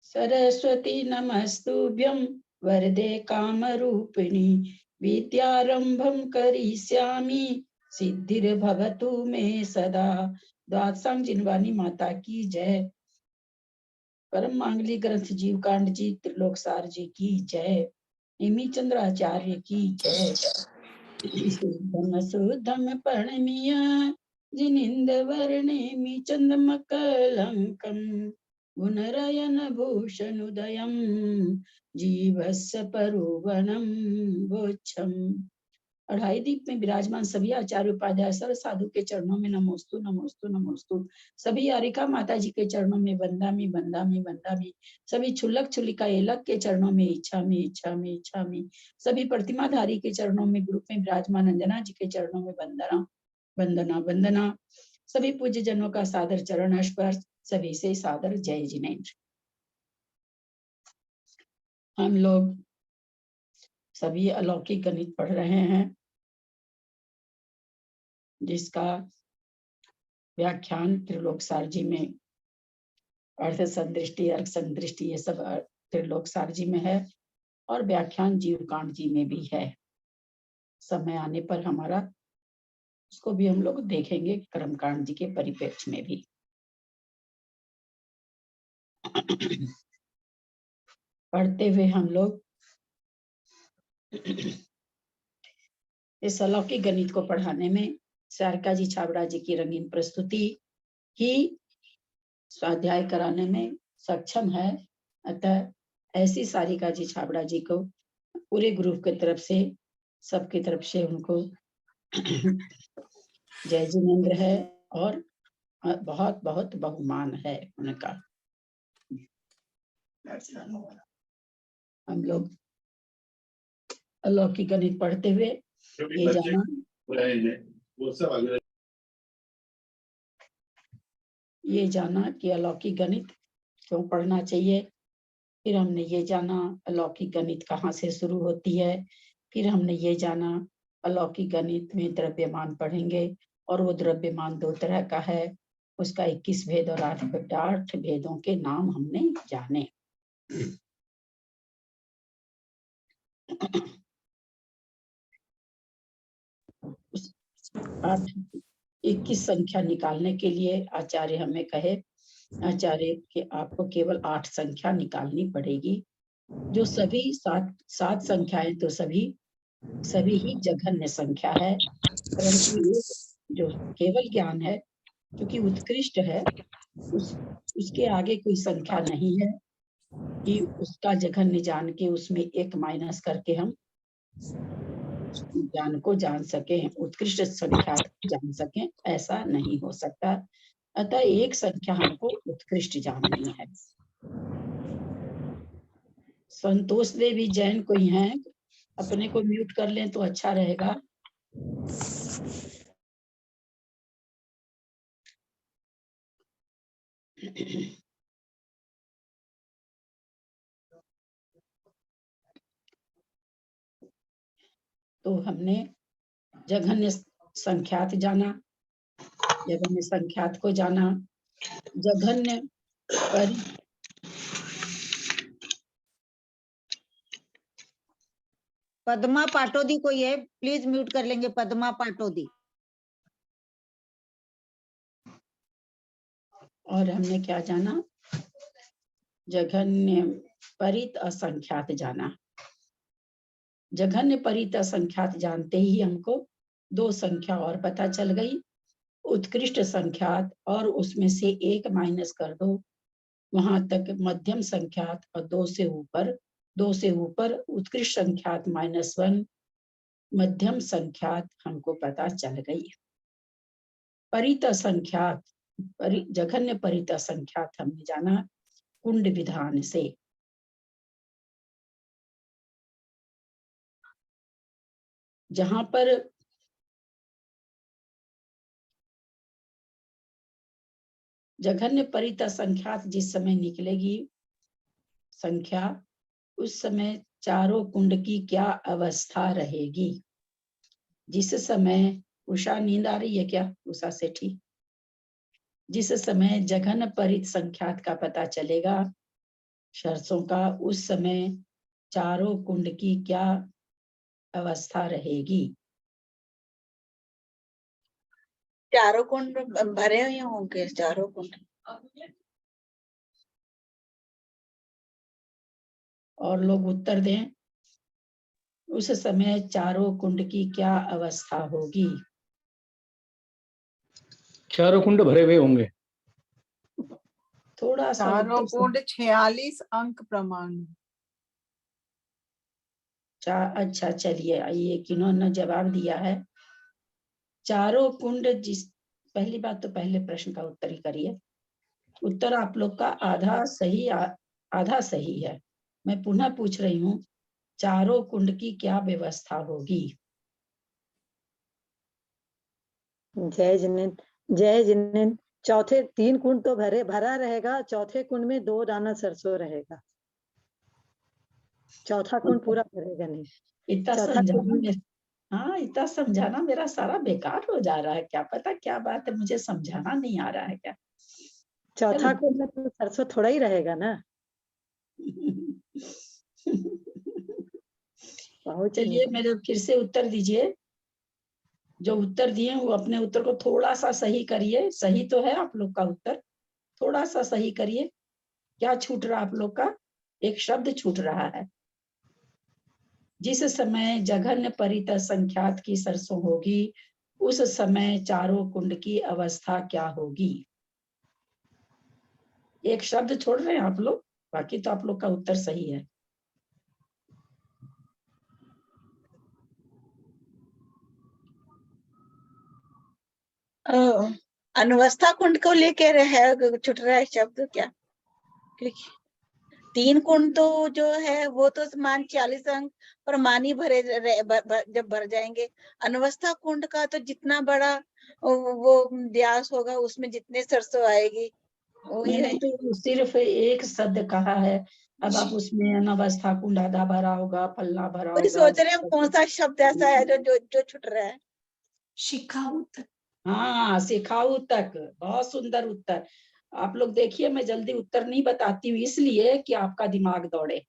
सरस्वती नमस्तुभ्यं वरदे कामरूपिणी विद्यारंभं करिष्यामि सिद्धिर्भवतु मे सदा। द्वादशांग जिनवानी माता की जय। परम मांगली ग्रंथ जीव कांड जी त्रिलोक सार जी की जय। निमि चंद्राचार्य की जय। शुद्धम शुद्धम प्रणमीय जिनिंद वर्णेमि चंद्रमकलंकम गुणरयन भूषणुदयं जीवस्य परुवनं वोच्छम। अढ़ाई दीप में विराजमान सभी आचार्य उपाध्याय सर्व साधु के चरणों में नमोस्तु नमोस्तु नमोस्तु। सभी आरिका माता जी के चरणों में वंदामि वंदामि वंदामि। सभी छुल्लक छुलिका एलक के चरणों में इच्छामि इच्छामि इच्छामि। सभी प्रतिमाधारी के चरणों में ग्रुप में विराजमान अंजना जी के चरणों में वंदना वंदना वंदना। सभी पूज्य जनों का सादर चरण स्पर्श। सभी से सादर जय जिनेन्द्र। हम लोग सभी अलौकिक गणित पढ़ रहे हैं, जिसका व्याख्यान त्रिलोक सार जी में अर्थ संदृष्टि अर्थ संदृष्टि ये सब त्रिलोक सार जी में है और व्याख्यान जीव कांड जी में भी है। समय आने पर हमारा उसको भी हम लोग देखेंगे कर्मकांड जी के परिप्रेक्ष्य में भी। पढ़ते हुए हम लोग इस अलौकिक गणित को पढ़ाने में सारिका जी छाबड़ा जी की रंगीन प्रस्तुति ही स्वाध्याय कराने में सक्षम है। अतः ऐसी सारिका जी छाबड़ा जी को पूरे ग्रुप की तरफ से सबकी तरफ से उनको जय जिनेन्द्र है और बहुत बहुत बहुमान है उनका। हम लोग अलौकिक गणित पढ़ते हुए ये जाना कि अलौकिक गणित क्यों पढ़ना चाहिए। फिर हमने ये जाना अलौकिक गणित कहाँ से शुरू होती है। फिर हमने ये जाना अलौकिक गणित में द्रव्यमान पढ़ेंगे और वो द्रव्यमान दो तरह का है। उसका 21 भेद और 8 भेदों के नाम हमने जाने। 21 संख्या निकालने के लिए आचार्य हमें कहे, आचार्य कि आपको केवल 8 संख्या निकालनी पड़ेगी। जो सभी सात संख्याएं तो सभी ही जघन्य संख्या है, परंतु जो केवल ज्ञान है क्योंकि उत्कृष्ट है, उसके आगे कोई संख्या नहीं है कि उसका जघन्य जान के उसमें एक माइनस करके हम ज्ञान को जान सके, उत्कृष्ट संख्या जान सके, ऐसा नहीं हो सकता। अतः एक संख्या हमको उत्कृष्ट जाननी है। संतोष देवी जैन कोई हैं, अपने को म्यूट कर लें तो अच्छा रहेगा। तो हमने जघन्य संख्यात जाना, जघन्य संख्यात को जाना, जघन्य पर पद्मा पाटोदी कोई है, प्लीज म्यूट कर लेंगे। पद्मा पाटोदी। और हमने क्या जाना, जघन्य परित असंख्यात जाना। जघन्य परित असंख्यात जानते ही हमको दो संख्या और पता चल गई, उत्कृष्ट संख्यात और उसमें से एक माइनस कर दो, वहां तक मध्यम संख्यात और दो से ऊपर उत्कृष्ट संख्यात -1 मध्यम संख्यात हमको पता चल गई। परित संख्यात जघन्य परित संख्यात हमने जाना कुंड विधान से। जहां पर जघन्य परित संख्यात जिस समय निकलेगी संख्या, उस समय चारों कुंड की क्या अवस्था रहेगी। जिस समय उषा नींद आ रही है क्या? उषा सेठी जिस समय जघन परित संख्यात का पता चलेगा सरसों का, उस समय चारों कुंड की क्या अवस्था रहेगी? चारों कुंड भरे हुए होंगे, चारों कुंड। और लोग उत्तर दें। उस समय चारों कुंड की क्या अवस्था होगी? चारों कुंड भरे हुए होंगे। थोड़ा सा चारों उत्तर कुंड 46 अंक प्रमाण। अच्छा चलिए, ये किन्होंने जवाब दिया है। चारों कुंड जिस, पहली बात तो पहले प्रश्न का उत्तर ही करिए। उत्तर आप लोग का आधा सही आधा सही है। मैं पुनः पूछ रही हूँ, चारों कुंड की क्या व्यवस्था होगी? जय जिनेंद्र, जय जिनेंद्र। चौथे 3 कुंड तो भरा रहेगा, चौथे कुंड में 2 दाना सरसों रहेगा। चौथा कुंड पूरा भरेगा नहीं। इतना चौथा समझाना कुंड हाँ, इतना समझाना मेरा सारा बेकार हो जा रहा है। क्या पता क्या बात है, मुझे समझाना नहीं आ रहा है क्या? चौथा कुंड में तो सरसों थोड़ा ही रहेगा ना। बहुत ही चलिए नहीं। मेरे फिर से उत्तर दीजिए। जो उत्तर दिए वो अपने उत्तर को थोड़ा सा सही करिए। सही तो है आप लोग का उत्तर, थोड़ा सा सही करिए। क्या छूट रहा आप लोग का? एक शब्द छूट रहा है। जिस समय जघन्य परित संख्यात की सरसों होगी, उस समय चारों कुंड की अवस्था क्या होगी? एक शब्द छोड़ रहे हैं आप लोग, बाकी तो आप लोग का उत्तर सही है। अनवस्था कुंड को लेके है, छुट रहा है शब्द क्या? क्योंकि 3 कुंड तो जो है वो तो मान 40 अंक प्रमाणी भरे जब भर जाएंगे। अनवस्था कुंड का तो जितना बड़ा वो व्यास होगा उसमें जितने सरसों आएगी वही मैंने तो सिर्फ एक शब्द कहा है। अब आप उसमें अनवस्था कुंड आधा भरा होगा, फलना भरा वही होगा। सोच रहे हैं कौन सा शब्द ऐसा है जो छुट रहा है। शिखाऊ तक। हाँ, सिखाऊ तक। बहुत सुंदर उत्तर। आप लोग देखिए, मैं जल्दी उत्तर नहीं बताती हूँ इसलिए कि आपका दिमाग दौड़े।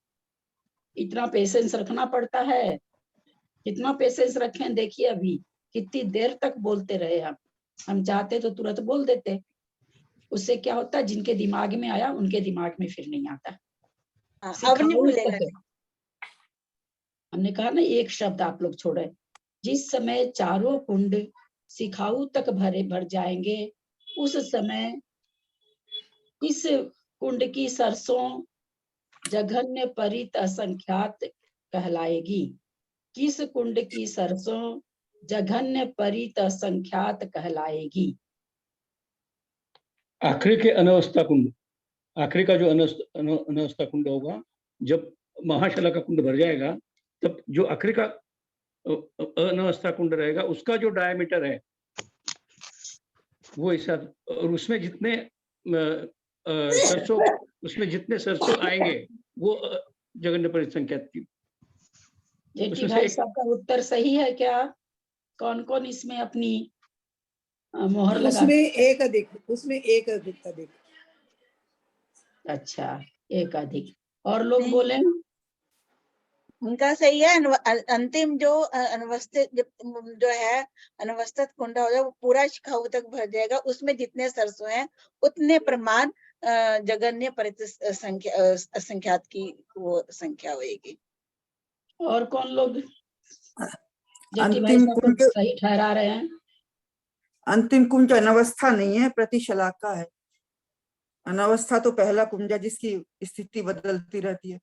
इतना पेशेंस रखना पड़ता है। कितना पेशेंस रखें देखिए, अभी कितनी देर तक बोलते रहे हम चाहते तो तुरंत बोल देते। उससे क्या होता है, जिनके दिमाग में आया उनके दिमाग में फिर नहीं आता। अब नहीं भूलेगा। हमने कहा ना, एक शब्द आप लोग छोड़े। जिस समय चारों कुंड सिखाऊ तक भर जाएंगे, उस समय इस कुंड की सरसों जघन्य परित असंख्यात कहलाएगी। किस कुंड की सरसों जघन्य परित असंख्यात कहलाएगी? आखिरी के अनवस्था कुंड, आखिरी का जो अनवस्था कुंड होगा, जब महाशला का कुंड भर जाएगा तब जो आखिरी का अनवस्था कुंड रहेगा उसका जो डायमीटर है वो हिसाब, और उसमें जितने सरसों, उसमें जितने सरसों आएंगे वो जघन्य परित संख्यात की। जेठी भाई साहब का उत्तर सही है क्या? कौन कौन इसमें अपनी मोहर लगा? उसमें एक अधिक। अच्छा, एक अधिक। और लोग बोले? उनका सही है। अंतिम जो अनवस्थित जो है अनवस्थित कुंड हो जाए वो पूरा शिखाऊ तक भर जाएगा। उसमें जितने सरसों हैं उतने प्रमाण जघन्य परित संख्यात की वो संख्या होगी। और कौन लोग जेठी भाई अंतिम साहब कुंड, को सही ठहरा रहे हैं? अंतिम कुंज अनवस्था नहीं है, प्रतिशलाका है। अनवस्था तो पहला कुंज है जिसकी स्थिति बदलती रहती है।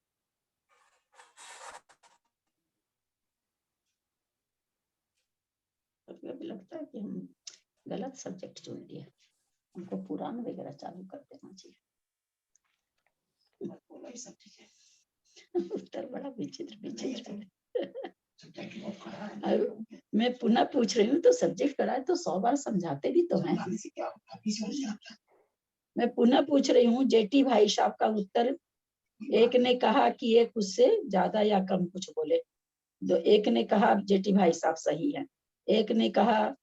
लगता है कि हम गलत सब्जेक्ट चुन लिए। हमको पुराण वगैरह चालू कर देना चाहिए। उत्तर बड़ा विचित्र मैं पुनः पूछ रही हूँ, तो सब्जेक्ट कराए तो 100 बार समझाते भी तो हैं। मैं पुनः पूछ रही हूँ, जेठी भाई साहब का उत्तर, एक ने कहा कि एक उससे ज्यादा या कम कुछ बोले, तो एक ने कहा जेठी भाई साहब सही है, एक ने कहा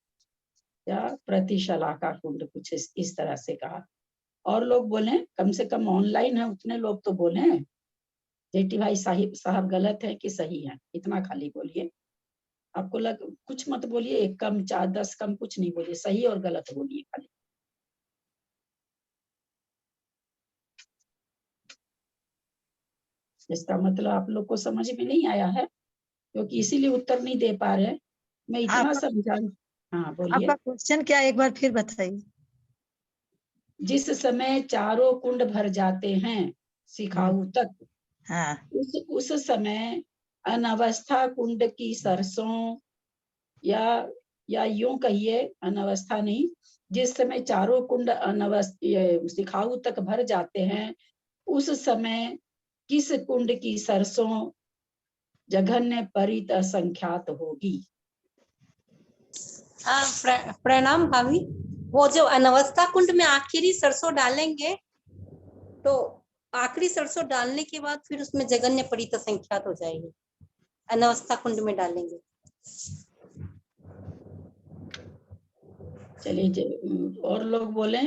या प्रतिशलाका कुंड, कुछ इस तरह से कहा। और लोग बोले, कम से कम ऑनलाइन है उतने लोग तो बोले हैं। जेठी भाई साहब गलत है कि सही है, इतना खाली बोलिए। आपको कुछ मत बोलिए, 1 कम 4 10 कम कुछ नहीं बोलिए, सही और गलत बोलिए खाली। इसका मतलब आप लोग को समझ में नहीं आया है, क्योंकि इसीलिए उत्तर नहीं दे पा रहे। मैं इतना समझा। हाँ बोलिए। आपका क्वेश्चन क्या, एक बार फिर बताइए। जिस समय चारों कुंड भर जाते हैं सिखाऊ तक, हाँ, उस समय अनवस्था कुंड की सरसों, या यूं कहिए अनवस्था नहीं, जिस समय चारों कुंड सिखाऊ तक भर जाते हैं, उस समय किस कुंड की सरसों जघन्य परित असंख्यात होगी। प्रणाम भाभी। वो जो अनवस्था कुंड में आखिरी सरसों डालेंगे, तो आखिरी सरसों डालने के बाद फिर उसमें जघन्य परित असंख्यात हो जाएगी, अनवस्था कुंड में डालेंगे। चलिए, और लोग बोले।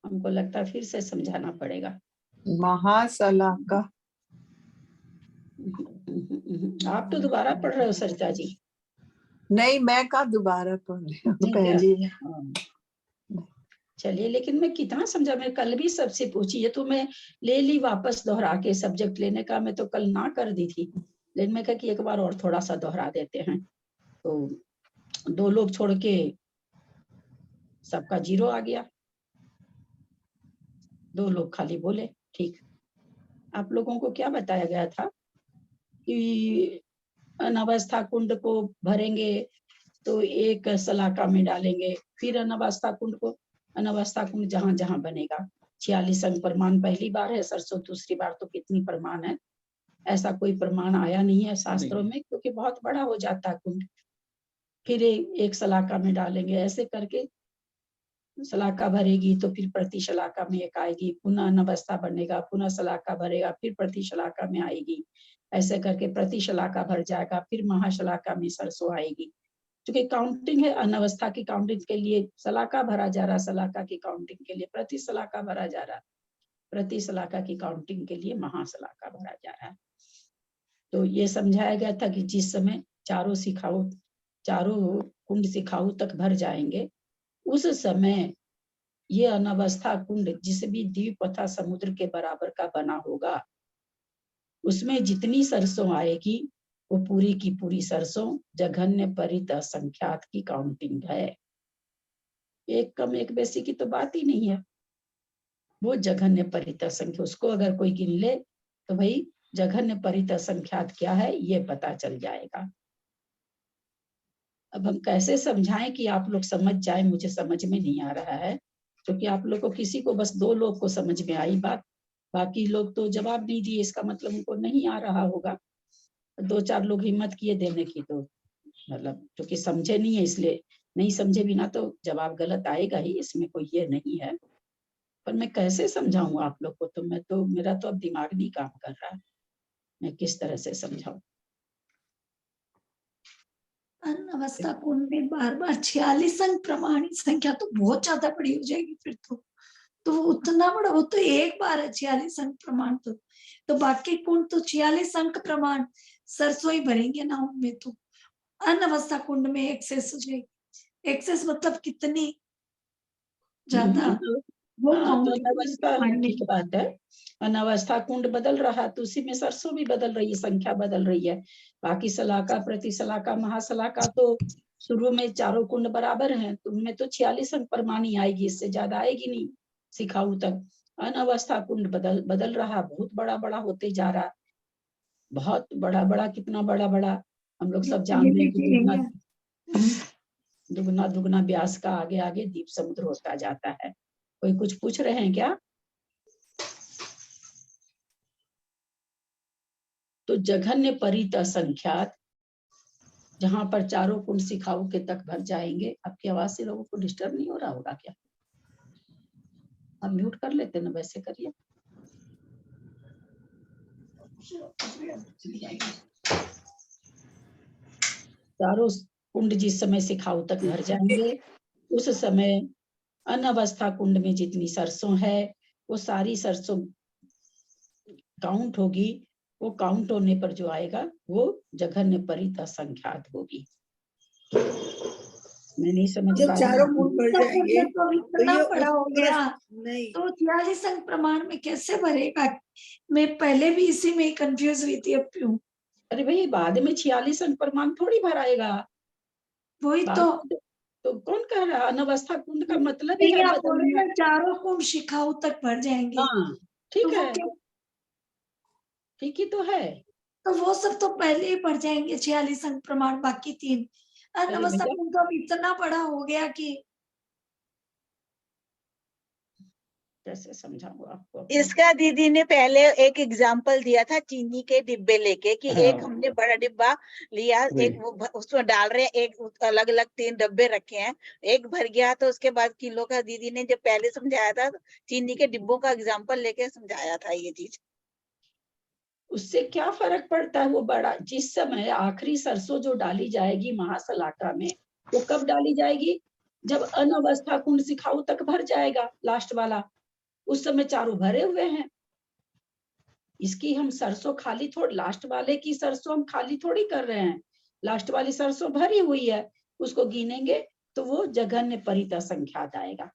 हमको लगता है फिर से समझाना पड़ेगा। महासलाका। आप तो दोबारा पढ़ रहे हो सरिता जी। नहीं, मैं का दोबारा पढ़ रही हूँ, नहीं क्या? पहली। हाँ। चलिए, लेकिन मैं कितना समझा, मैं कल भी सबसे पूछी है तो मैं ले ली वापस दोहरा के। सब्जेक्ट लेने का मैं तो कल ना कर दी थी, लेकिन मैं कहा कि एक बार और थोड़ा सा दोहरा देते हैं। तो 2 लोग छोड़ के सबका 0 आ गया, 2 लोग खाली बोले। ठीक, आप लोगों को क्या बताया गया था कि अनवस्था कुंड को भरेंगे तो एक सलाका में डालेंगे, फिर अनवस्था कुंड जहां जहां बनेगा। 46 अंक प्रमाण पहली बार है सरसों, दूसरी बार तो कितनी प्रमाण है, ऐसा कोई प्रमाण आया नहीं है शास्त्रों में, क्योंकि बहुत बड़ा हो जाता है कुंड। फिर एक सलाका में डालेंगे, ऐसे करके सलाका भरेगी तो फिर प्रति शलाका में एक आएगी, पुनः अनवस्था बनेगा, पुनः सलाका भरेगा, फिर प्रति शलाका में आएगी। ऐसे करके प्रति शलाका भर जाएगा, फिर महाशलाका में सरसों आएगी। क्योंकि काउंटिंग है, अनवस्था की काउंटिंग के लिए सलाका भरा जा रहा, सलाका की काउंटिंग के लिए प्रति सलाका भरा जा रहा, प्रति सलाका की काउंटिंग के लिए महासलाका भरा जा रहा है। तो ये समझाया गया था कि जिस समय चारों कुंड सिखाऊ तक भर जाएंगे, उस समय ये अनवस्था कुंड जिस भी द्वीप तथा समुद्र के बराबर का बना होगा, उसमें जितनी सरसों आएगी वो पूरी की पूरी सरसों जघन्य परित असंख्यात की काउंटिंग है। एक कम एक बेसी की तो बात ही नहीं है, वो जघन्य परित असंख्य, उसको अगर कोई गिन ले तो भाई जघन्य परित असंख्यात क्या है ये पता चल जाएगा। अब हम कैसे समझाएं कि आप लोग समझ जाए, मुझे समझ में नहीं आ रहा है, क्योंकि आप लोग को किसी को बस 2 लोग को समझ में आई बात, बाकी लोग तो जवाब नहीं दिए, इसका मतलब उनको नहीं आ रहा होगा। 2-4 लोग हिम्मत किए देने की, तो मतलब क्योंकि समझे नहीं है इसलिए, नहीं समझे बिना तो जवाब गलत आएगा ही, इसमें कोई ये नहीं है। पर मैं कैसे समझाऊं आप लोग को, तो मेरा तो अब दिमाग नहीं काम कर रहा है, मैं किस तरह से समझाऊं। अनवस्था कुंड में बार बार 46 अंक प्रमाणित संख्या तो बहुत ज्यादा बड़ी हो जाएगी फिर तो उतना बड़ा, वो तो एक बार है 46 अंक प्रमाण, तो बाकी कुंड तो 46 अंक प्रमाण सरसों ही भरेंगे ना उनमें। तो अनवस्था कुंड में एक्सेस हो जाएगी। एक्सेस मतलब कितनी ज्यादा, वो तो अनवस्था ठीक बात है, अनवस्था कुंड बदल रहा तो उसी में सरसों भी बदल रही है, संख्या बदल रही है। बाकी सलाका, प्रति सलाका, महासलाका तो शुरू में चारों कुंड बराबर हैं, तो उनमें तो 46 अंक प्रमाणी आएगी, इससे ज्यादा आएगी नहीं सिखाऊ तक। अनवस्था कुंड बदल रहा, बहुत बड़ा बड़ा होते जा रहा, बहुत बड़ा बड़ा, कितना बड़ा बड़ा हम लोग सब जान रहे हैं कि दुगना दुगना व्यास का आगे आगे दीप समुद्र होता जाता है। कोई कुछ पूछ रहे हैं क्या? तो जघन्य परित असंख्यात, जहां पर चारों कुंड सिखाऊ के तक भर जाएंगे। आपकी आवाज से लोगों को डिस्टर्ब नहीं हो रहा होगा क्या? आप म्यूट कर लेते ना, वैसे करिए। चारों कुंड जिस समय शिखाओं तक भर जाएंगे, उस समय अनवस्था कुंड में जितनी सरसों है वो सारी सरसों काउंट होगी। वो काउंट होने पर जो आएगा वो जघन्य परित असंख्यात होगी। मैं नहीं समझ जब पा चारों रही कुंड भर तो जाएंगे तो तो इतना ये बड़ा हो उसका गया नहीं, तो 46 अंक प्रमाण में कैसे भरेगा? मैं पहले भी इसी में कंफ्यूज हुई थी, अब क्यों? अरे भाई बाद में 46 अंक प्रमाण थोड़ी भराएगा। वही बाद तो में तो कौन कह रहा? अनवस्था कुंड का मतलब ही है आप बदलना। बोले ना चारों कुंड शिखाओं तक भर जाएंगे, हाँ तो ठीक वो है, क्या? ठीक ही तो है। तो वो सब तो पहले ही पढ़ जाएंगे 46 अंक प्रमाण, बाकी 3 अरे अनवस्था भैया कुंड तो अब इतना बड़ा हो गया कि कैसे समझाऊं आपको? इसका दीदी ने पहले एक एग्जाम्पल दिया था चीनी के डिब्बे लेके कि हाँ। एक हमने बड़ा डिब्बा लिया, एक वो उसमें डाल रहे हैं, एक अलग अलग 3 डब्बे रखे हैं, एक भर गया तो उसके बाद किलो का दीदी ने जब पहले समझाया था चीनी के डिब्बों का एग्जाम्पल लेके समझाया था ये चीज। उससे क्या फर्क पड़ता है? वो बड़ा जिस समय आखिरी सरसों जो डाली जाएगी महासलाका में, वो कब डाली जाएगी? जब अनवस्था कुंड शिखाओं तक भर जाएगा, लास्ट वाला। उस समय चारों भरे हुए हैं। इसकी हम सरसों खाली थोड़ी, लास्ट वाले की सरसों हम खाली थोड़ी कर रहे हैं, लास्ट वाली सरसों भरी हुई है। उसको गिनेंगे तो वो जघन्य परित असंख्यात आएगा।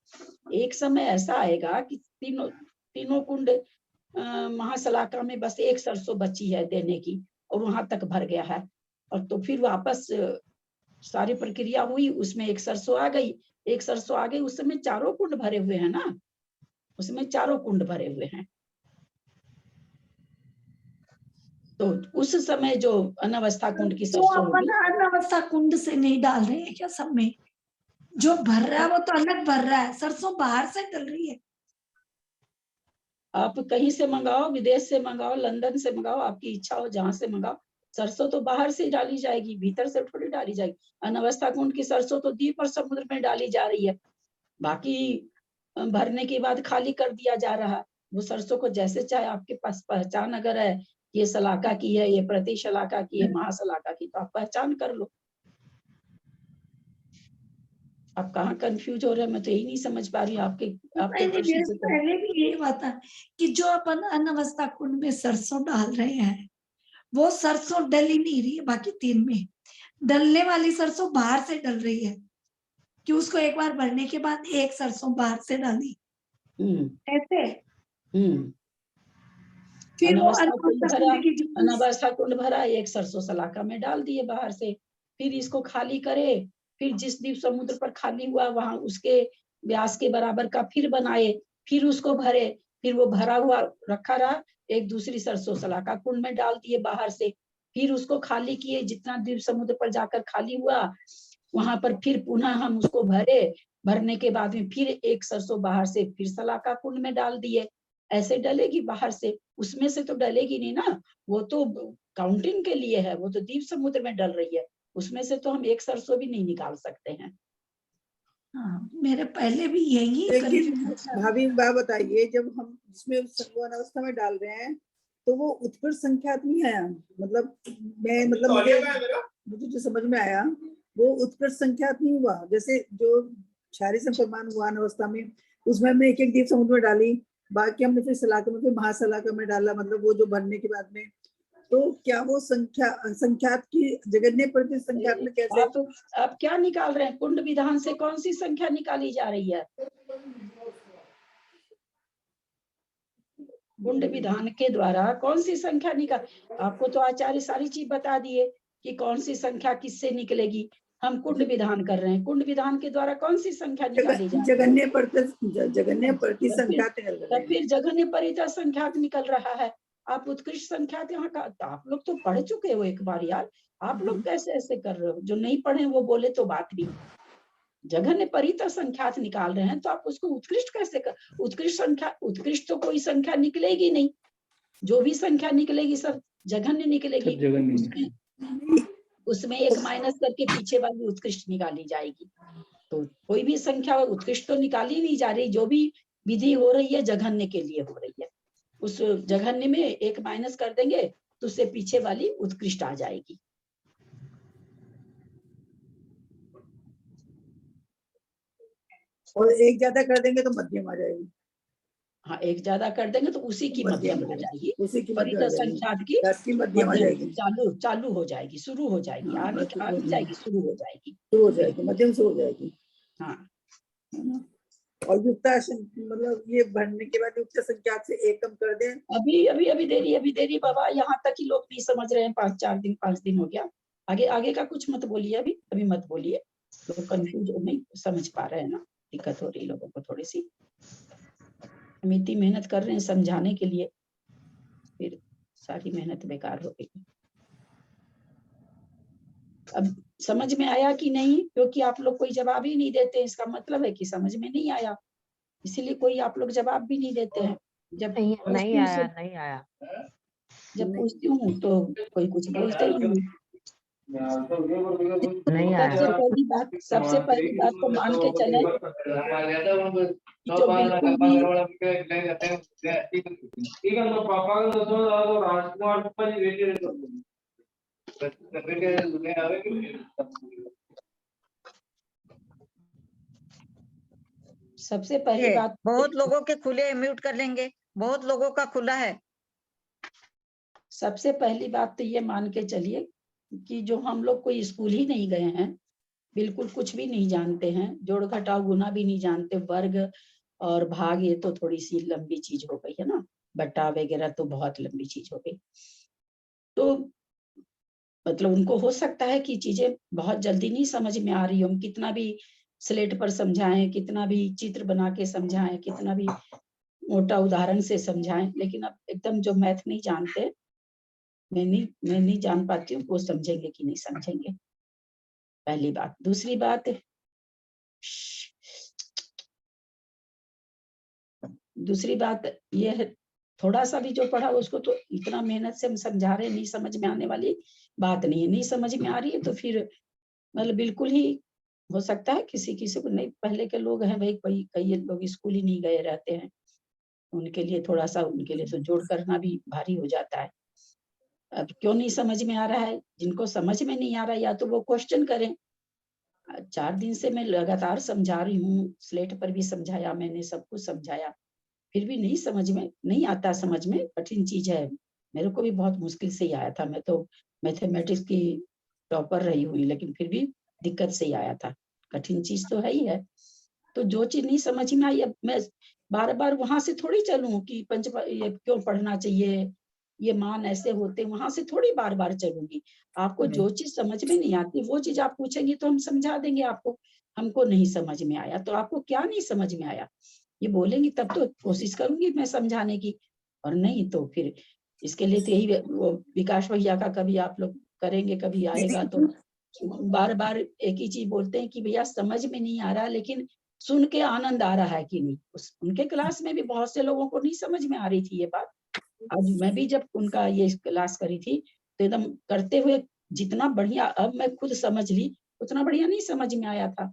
एक समय ऐसा आएगा कि तीनों कुंड महासलाका में बस एक सरसों बची है देने की और वहां तक भर गया है, और तो फिर वापस सारी प्रक्रिया हुई, उसमें एक सरसों आ गई, एक सरसों आ गई। उस समय चारों कुंड भरे हुए हैं ना, उसमें चारों कुंड भरे हुए हैं। तो उस समय जो अनवस्था कुंड की जो सरसों अपन होगी, अनवस्था कुंड से नहीं डाल रहे हैं क्या सब में? जो भर रहा है वो तो अलग भर रहा है, सरसों बाहर से डल रही है। आप कहीं से मंगाओ, विदेश से मंगाओ, लंदन से मंगाओ, आपकी इच्छा हो जहां से मंगाओ, सरसों तो बाहर से डाली जाएगी, भीतर से थोड़ी डाली जाएगी। अनवस्था कुंड की सरसों तो द्वीप और समुद्र में डाली जा रही है, बाकी भरने के बाद खाली कर दिया जा रहा है। वो सरसों को जैसे चाहे, आपके पास पहचान अगर है ये सलाका की है, ये प्रति शलाका की है, महासलाका की, तो आप पहचान कर लो। आप कहाँ कंफ्यूज हो रहे हैं? मैं तो यही नहीं समझ पा रही हूँ आपके नहीं, प्रश्न मेरे से से तो। पहले भी यही बात है कि जो अपन अनवस्था कुंड में सरसों डाल रहे हैं वो सरसों डल ही नहीं रही है, बाकी 3 में डलने वाली सरसों बाहर से डल रही है कि उसको एक बार भरने के बाद एक सरसों बाहर से डाली, ऐसे फिर वो अनवस्था कुंड अनवस्था भरा, कुंड की जो अनवस्था कुंड भरा, एक सरसों सलाका में डाल दिए बाहर से, फिर इसको खाली करे, फिर जिस द्वीप समुद्र पर खाली हुआ वहां उसके व्यास के बराबर का फिर बनाए, फिर उसको भरे, फिर वो भरा हुआ रखा रहा, एक दूसरी सरसों सलाका कुंड में डाल दिए बाहर से, फिर उसको खाली किए, जितना द्वीप समुद्र पर जाकर खाली हुआ वहां पर फिर पुनः हम उसको भरे, भरने के बाद में फिर एक सरसों बाहर से फिर सलाका कुंड में डाल दिए। ऐसे डलेगी बाहर से, उसमें से तो डलेगी नहीं ना, वो तो काउंटिंग के लिए है, वो तो द्वीप समुद्र में डल रही है, उसमें से तो हम एक सरसों भी नहीं निकाल सकते हैं। हाँ, मेरे पहले भी यही लेकिन confusion था। भाभी एक बात बताइए, जब हम इसमें अनवस्था में डाल रहे हैं तो वो उत्कृष्ट संख्यात नहीं है, मतलब मैं मुझे जो समझ में आया वो उत्कृष्ट संख्यात नहीं हुआ। जैसे जो 46 अंक प्रमाण हुआ अनवस्था में, उसमें हमने एक एक द्वीप समुद्र में डाली, बाकी हमने फिर सलाका में, फिर महासलाका में डाला, मतलब वो जो बनने के बाद में, तो क्या वो संख्यात की जगन्य परित संख्यात में कैसे? आप क्या निकाल रहे हैं? कुंड विधान से कौन सी संख्या निकाली जा रही है? कुंड विधान के द्वारा कौन सी संख्या निकाल, आपको तो आचार्य सारी चीज बता दिए कि कौन सी संख्या किससे निकलेगी। हम कुंड विधान कर रहे हैं, कुंड विधान के द्वारा कौन सी संख्या निकाली जा रही है? जगन्य परित संख्यात निकल रहा है। फिर जघन्य परित संख्यात निकल रहा है। आप उत्कृष्ट संख्यात यहाँ का, तो आप लोग तो पढ़ चुके हो एक बार यार, आप लोग कैसे ऐसे कर रहे हो? जो नहीं पढ़े वो बोले तो बात नहीं। जघन्य परित संख्यात निकाल रहे हैं तो आप उसको उत्कृष्ट कैसे कर? उत्कृष्ट संख्या, उत्कृष्ट तो कोई संख्या निकलेगी नहीं, जो भी संख्या निकलेगी सब जघन्य निकलेगी। उसमें एक माइनस करके पीछे वाली उत्कृष्ट निकाली जाएगी। तो कोई भी संख्या उत्कृष्ट तो निकाली नहीं जा रही, जो भी विधि हो रही है जघन्य के लिए हो रही है, उस जघन्य में एक माइनस कर देंगे तो उससे पीछे वाली उत्कृष्ट आ जाएगी। और एक ज्यादा कर देंगे तो मध्यम आ जाएगी। हाँ, एक ज्यादा कर देंगे तो उसी की मध्यम आ जाएगी, उसी की परित मध्यम आ जाएगी, संख्यात की 10 की मध्यम आ जाएगी। चालू हो जाएगी, शुरू हो जाएगी, हाँ, आगे मध्यम- आगे जाएगी, शुरू हो जाएगी। शुरू हो जाएगी, मध्यम से हो जाएगी। हाँ, है ना? और युक्ता मतलब ये भरने के बाद युक्त संख्यात से एक कम कर दें। अभी देरी बाबा, यहाँ तक ही लोग नहीं समझ रहे हैं। 5 दिन हो गया। आगे का कुछ मत बोलिए, अभी मत बोलिए। लोग कंफ्यूज नहीं समझ पा रहे हैं ना, दिक्कत हो रही है लोगों को थोड़ी सी। हम इतनी मेहनत कर रहे हैं समझाने के लिए, फिर सारी मेहनत बेकार हो गई। अब समझ में आया कि नहीं? क्योंकि आप लोग कोई जवाब ही नहीं देते, इसका मतलब है कि समझ में नहीं आया, इसीलिए कोई आप लोग जवाब भी नहीं देते हैं। जब नहीं आया। जब पूछती हूँ तो कोई कुछ बोलते ही नहीं। सबसे पहली बात तो मान के चले जो बिल्कुल भी सबसे पहली बात, बहुत लोगों के खुले, म्यूट कर लेंगे, बहुत लोगों का खुला है। सबसे पहली बात तो ये मान के चलिए कि जो हम लोग कोई स्कूल ही नहीं गए हैं, बिल्कुल कुछ भी नहीं जानते हैं, जोड़ घटाव गुना भी नहीं जानते, वर्ग और भाग ये तो थोड़ी सी लंबी चीज हो गई है ना, बट्टा वगैरह तो बहुत लंबी चीज हो गई। तो मतलब उनको हो सकता है कि चीजें बहुत जल्दी नहीं समझ में आ रही हो, हम कितना भी स्लेट पर समझाएं, कितना भी चित्र बना के समझाएं, कितना भी मोटा उदाहरण से समझाएं, लेकिन अब एकदम जो मैथ नहीं जानते, मैं नहीं जान पाती हूँ वो समझेंगे कि नहीं समझेंगे, पहली बात। दूसरी बात ये है, थोड़ा सा भी जो पढ़ा उसको तो इतना मेहनत से हम समझा रहे हैं, नहीं समझ में आने वाली बात नहीं है। नहीं समझ में आ रही है तो फिर मतलब बिल्कुल ही हो सकता है किसी को नहीं, पहले के लोग हैं भाई, कई लोग स्कूल ही नहीं गए रहते हैं, उनके लिए थोड़ा सा, उनके लिए तो जोड़ करना भी भारी हो जाता है। अब क्यों नहीं समझ में आ रहा है? जिनको समझ में नहीं आ रहा या तो वो क्वेश्चन करें। 4 दिन से मैं लगातार समझा रही हूँ, स्लेट पर भी समझाया मैंने, सब कुछ समझाया, फिर भी नहीं समझ में नहीं आता। समझ में कठिन चीज है, मेरे को भी बहुत मुश्किल से ही आया था। मैं तो मैथमेटिक्स की टॉपर रही हुई, लेकिन फिर भी दिक्कत से ही आया था। कठिन चीज तो है ही है। तो जो चीज नहीं समझ में आई, अब मैं बार बार वहां से थोड़ी चलूं कि ये क्यों पढ़ना चाहिए, ये मान ऐसे होते, वहां से थोड़ी बार बार चलूंगी। आपको जो चीज समझ में नहीं आती वो चीज आप पूछेंगे तो हम समझा देंगे आपको। हमको नहीं समझ में आया तो आपको क्या नहीं समझ में आया ये बोलेंगी, तब तो कोशिश करूंगी मैं समझाने की, और नहीं तो फिर इसके लिए तो यही वो विकास भैया का कभी आप लोग करेंगे, कभी आएगा तो बार बार एक ही चीज बोलते हैं कि भैया समझ में नहीं आ रहा, लेकिन सुन के आनंद आ रहा है कि नहीं। उनके क्लास में भी बहुत से लोगों को नहीं समझ में आ रही थी ये बात। आज मैं भी जब उनका ये क्लास करी थी तो एकदम करते हुए जितना बढ़िया अब मैं खुद समझ ली, उतना बढ़िया नहीं समझ में आया था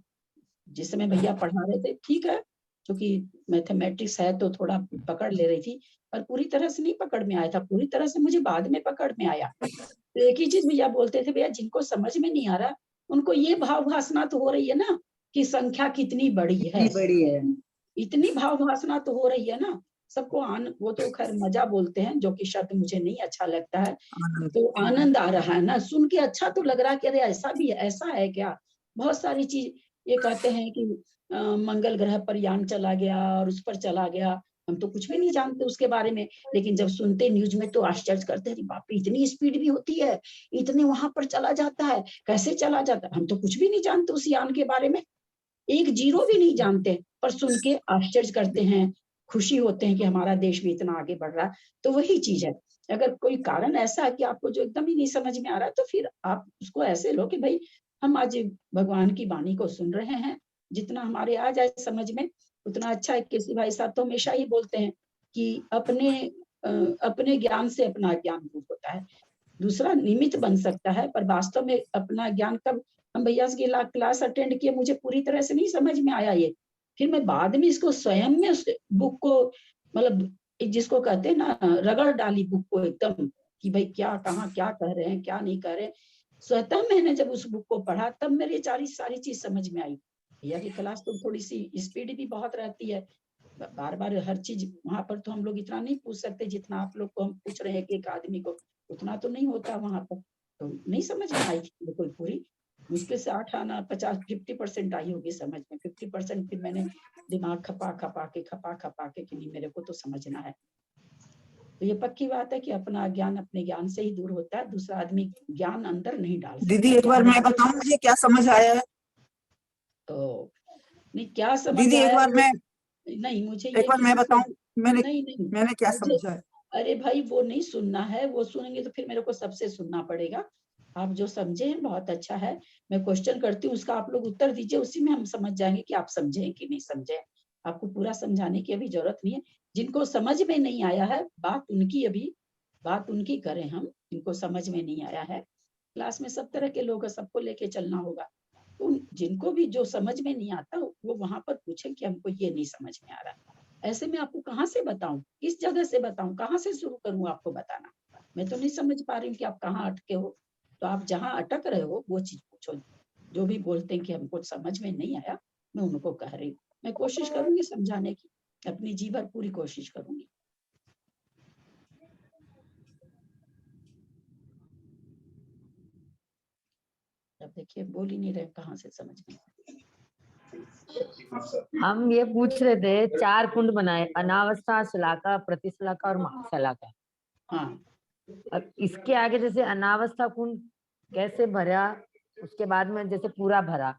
जिस समय भैया पढ़ा रहे थे। ठीक है, क्योंकि मैथमेटिक्स है तो थोड़ा पकड़ ले रही थी, पर पूरी तरह से नहीं पकड़ में आया था। पूरी तरह से मुझे बाद में पकड़ में आया। तो एक ही चीज भैया बोलते थे, भैया जिनको समझ में नहीं आ रहा उनको ये भाव भासना तो हो रही है ना कि संख्या कितनी बड़ी है, इतनी भाव भासना तो हो रही है ना सबको। वो तो खैर मजा बोलते हैं, जो कि शब्द मुझे नहीं अच्छा लगता है। तो आनंद आ रहा है ना सुन के, अच्छा तो लग रहा है कि अरे ऐसा भी है, ऐसा है क्या। बहुत सारी चीज ये कहते हैं कि मंगल ग्रह पर यान चला गया और उस पर चला गया, हम तो कुछ भी नहीं जानते उसके बारे में, लेकिन जब सुनते न्यूज में तो आश्चर्य करते हैं, बाप रे इतनी स्पीड भी होती है, इतने वहां पर चला जाता है, कैसे चला जाता है। हम तो कुछ भी नहीं जानते उस यान के बारे में, एक जीरो भी नहीं जानते, पर सुन के आश्चर्य करते हैं, खुशी होते हैं कि हमारा देश भी इतना आगे बढ़ रहा है। तो वही चीज है, अगर कोई कारण ऐसा है कि आपको जो एकदम ही नहीं समझ में आ रहा है तो फिर आप उसको ऐसे लो कि भाई हम आज भगवान की वाणी को सुन रहे हैं, जितना हमारे आ जाए समझ में उतना अच्छा है। केसी भाई साहब तो हमेशा ही बोलते हैं कि अपने ज्ञान से अपना ज्ञान दूर होता है, दूसरा निमित्त बन सकता है, पर वास्तव में अपना ज्ञान कब। हम भैया की क्लास अटेंड किए, मुझे पूरी तरह से नहीं समझ में आया ये, फिर मैं बाद में इसको स्वयं में उस बुक को मतलब जिसको कहते हैं ना रगड़ डाली बुक को एकदम कि भाई क्या कहाँ क्या कह रहे हैं क्या नहीं कह रहे हैं। स्वतः मैंने जब उस बुक को पढ़ा तब मेरी सारी चीज समझ में आई। भैया की क्लास तो थोड़ी सी स्पीड भी बहुत रहती है, बार बार हर चीज वहां पर तो हम लोग इतना नहीं पूछ सकते जितना आप लोग को हम पूछ रहे हैं कि एक आदमी को, उतना तो नहीं होता वहां पर, तो नहीं समझ में आई बिल्कुल पूरी। मुश्किल से 8 आना 50% आई होगी समझ में, 50% फिर मैंने दिमाग खपा खपा के कि नहीं मेरे को तो समझना है। तो ये पक्की बात है कि अपना ज्ञान अपने ज्ञान से ही दूर होता है, दूसरा आदमी ज्ञान अंदर नहीं डाल सकता। दीदी एक बार मैं बताऊं मुझे क्या समझ आया है? तो नहीं क्या समझ दीदी एक आया बार मैं नहीं मुझे एक बार मैं बताऊं मैंने क्या मुझे- समझा है? अरे भाई वो नहीं सुनना है, वो सुनेंगे तो फिर मेरे को सबसे सुनना पड़ेगा। आप जो समझे हैं बहुत अच्छा है, मैं क्वेश्चन करती हूँ उसका आप लोग उत्तर दीजिए, उसी में हम समझ जाएंगे कि आप समझे कि नहीं समझे। आपको पूरा समझाने की अभी जरूरत नहीं है। जिनको समझ में नहीं आया है बात उनकी करें हम, जिनको समझ में नहीं आया है। क्लास में सब तरह के लोग हैं, सबको लेके चलना होगा। तो जिनको भी जो समझ में नहीं आता वो वहां पर पूछे कि हमको ये नहीं समझ में आ रहा। ऐसे में आपको कहाँ से बताऊं, किस जगह से बताऊं, कहाँ से शुरू करूं आपको बताना। मैं तो नहीं समझ पा रही हूँ कि आप कहाँ अटके हो। तो आप जहाँ अटक रहे हो वो चीज पूछो। जो भी बोलते हैं कि हमको समझ में नहीं आया, मैं उनको कह रही हूँ। मैं कोशिश करूंगी समझाने की, अपनी जी भर पूरी कोशिश करूंगी। अब देखिए बोल ही नहीं रहे कहाँ से समझ में। हम ये पूछ रहे थे 4 कुंड बनाए, अनावस्था, शलाका, प्रतिशलाका और महाशलाका। हाँ अब इसके आगे जैसे अनावस्था कुंड कैसे भरा, उसके बाद में जैसे पूरा भरा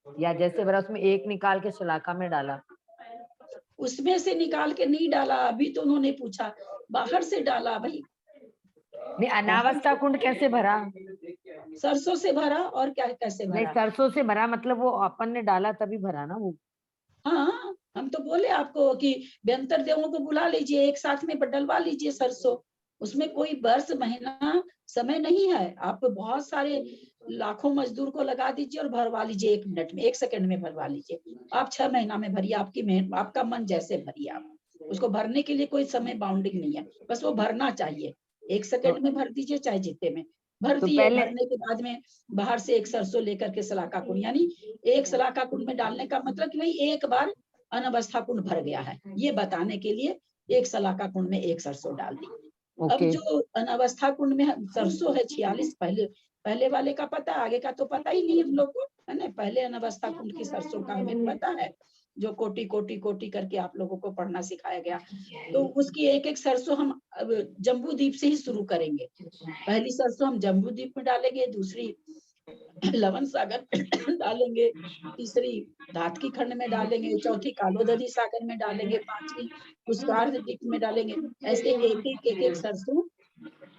या जैसे भरा उसमें एक निकाल के शलाका में डाला। उसमें से निकाल के नहीं डाला, अभी तो उन्होंने पूछा, बाहर से डाला भाई। नहीं, अनावस्था कुंड कैसे भरा? सरसों से भरा और क्या कैसे नहीं, भरा? सरसों से भरा मतलब वो अपन ने डाला तभी भरा ना वो। हाँ हम तो बोले आपको कि व्यंतर देवों को बुला लीजिए, एक साथ में डलवा लीजिए सरसों। उसमें कोई वर्ष महीना समय नहीं है, आप बहुत सारे लाखों मजदूर को लगा दीजिए और भरवा लीजिए 1 मिनट में, 1 सेकंड में भरवा लीजिए। आप 6 महीना में भरिए, आपका मन जैसे भरिए आप। उसको भरने के लिए कोई समय बाउंडिंग नहीं है, बस वो भरना चाहिए। 1 सेकंड में भर दीजिए चाहे जितने में भर तो दिए। पहले भरने के बाद में बाहर से एक सरसों लेकर के सलाका कुंड, यानी एक सलाका कुंड में डालने का मतलब कि भाई एक बार अनवस्था कुंड भर गया है, ये बताने के लिए एक सलाका कुंड में एक सरसों डाल दी। अब जो अनवस्था कुंड में सरसों है 46, पहले वाले का पता, आगे का तो पता ही नहीं हम लोग को, है ना। पहले अनवस्था कुंड की सरसों का हमें पता है, जो कोटि कोटि कोटि करके आप लोगों को पढ़ना सिखाया गया। तो उसकी एक एक सरसों हम अब जम्बू द्वीप से ही शुरू करेंगे। पहली सरसों हम जम्बू द्वीप में डालेंगे, दूसरी लवन सागर डालेंगे, तीसरी धातकी खंड में डालेंगे, चौथी कालोदरी सागर में डालेंगे, 5वीं पुष्कार द्वीप में डालेंगे। ऐसे एक एक सरसों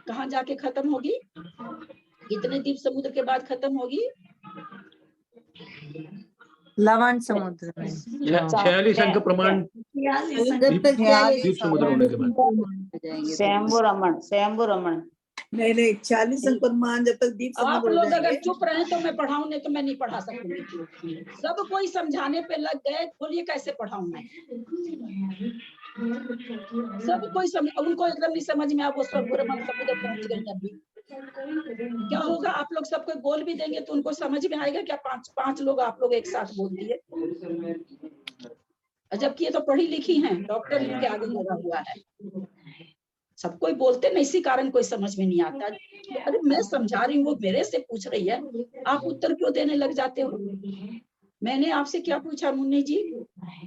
कहाँ जाके खत्म होगी, कितने द्वीप समुद्र के बाद खत्म होगी? लवण समुद्र में 46 अंक प्रमाण द्वीप समुद्र होने के बाद। स्वयंभू रमन नहीं 40 अंक प्रमाण जब तक दीप आप समुद्र हो लोग अगर जाएंगे। चुप रहे तो मैं पढ़ाऊं, नहीं तो मैं नहीं पढ़ा सकूंगी। सब कोई समझाने पे लग गए, बोलिए कैसे पढ़ाऊं मैं? सब कोई उनको एकदम नहीं समझ में आ, वो स्वर्गरमण समुद्र पहुंच गई अभी। क्या होगा, आप लोग सब कोई बोल भी देंगे तो उनको समझ में आएगा क्या? 5 लोग आप लोग एक साथ बोल दिए, जबकि ये तो पढ़ी लिखी हैं, डॉक्टर इनके आगे लगा हुआ है। सब कोई बोलते नहीं, इसी कारण कोई समझ में नहीं आता। अरे मैं समझा रही हूँ, वो मेरे से पूछ रही है, आप उत्तर क्यों देने लग जाते हो? मैंने आपसे क्या पूछा मुन्नी जी,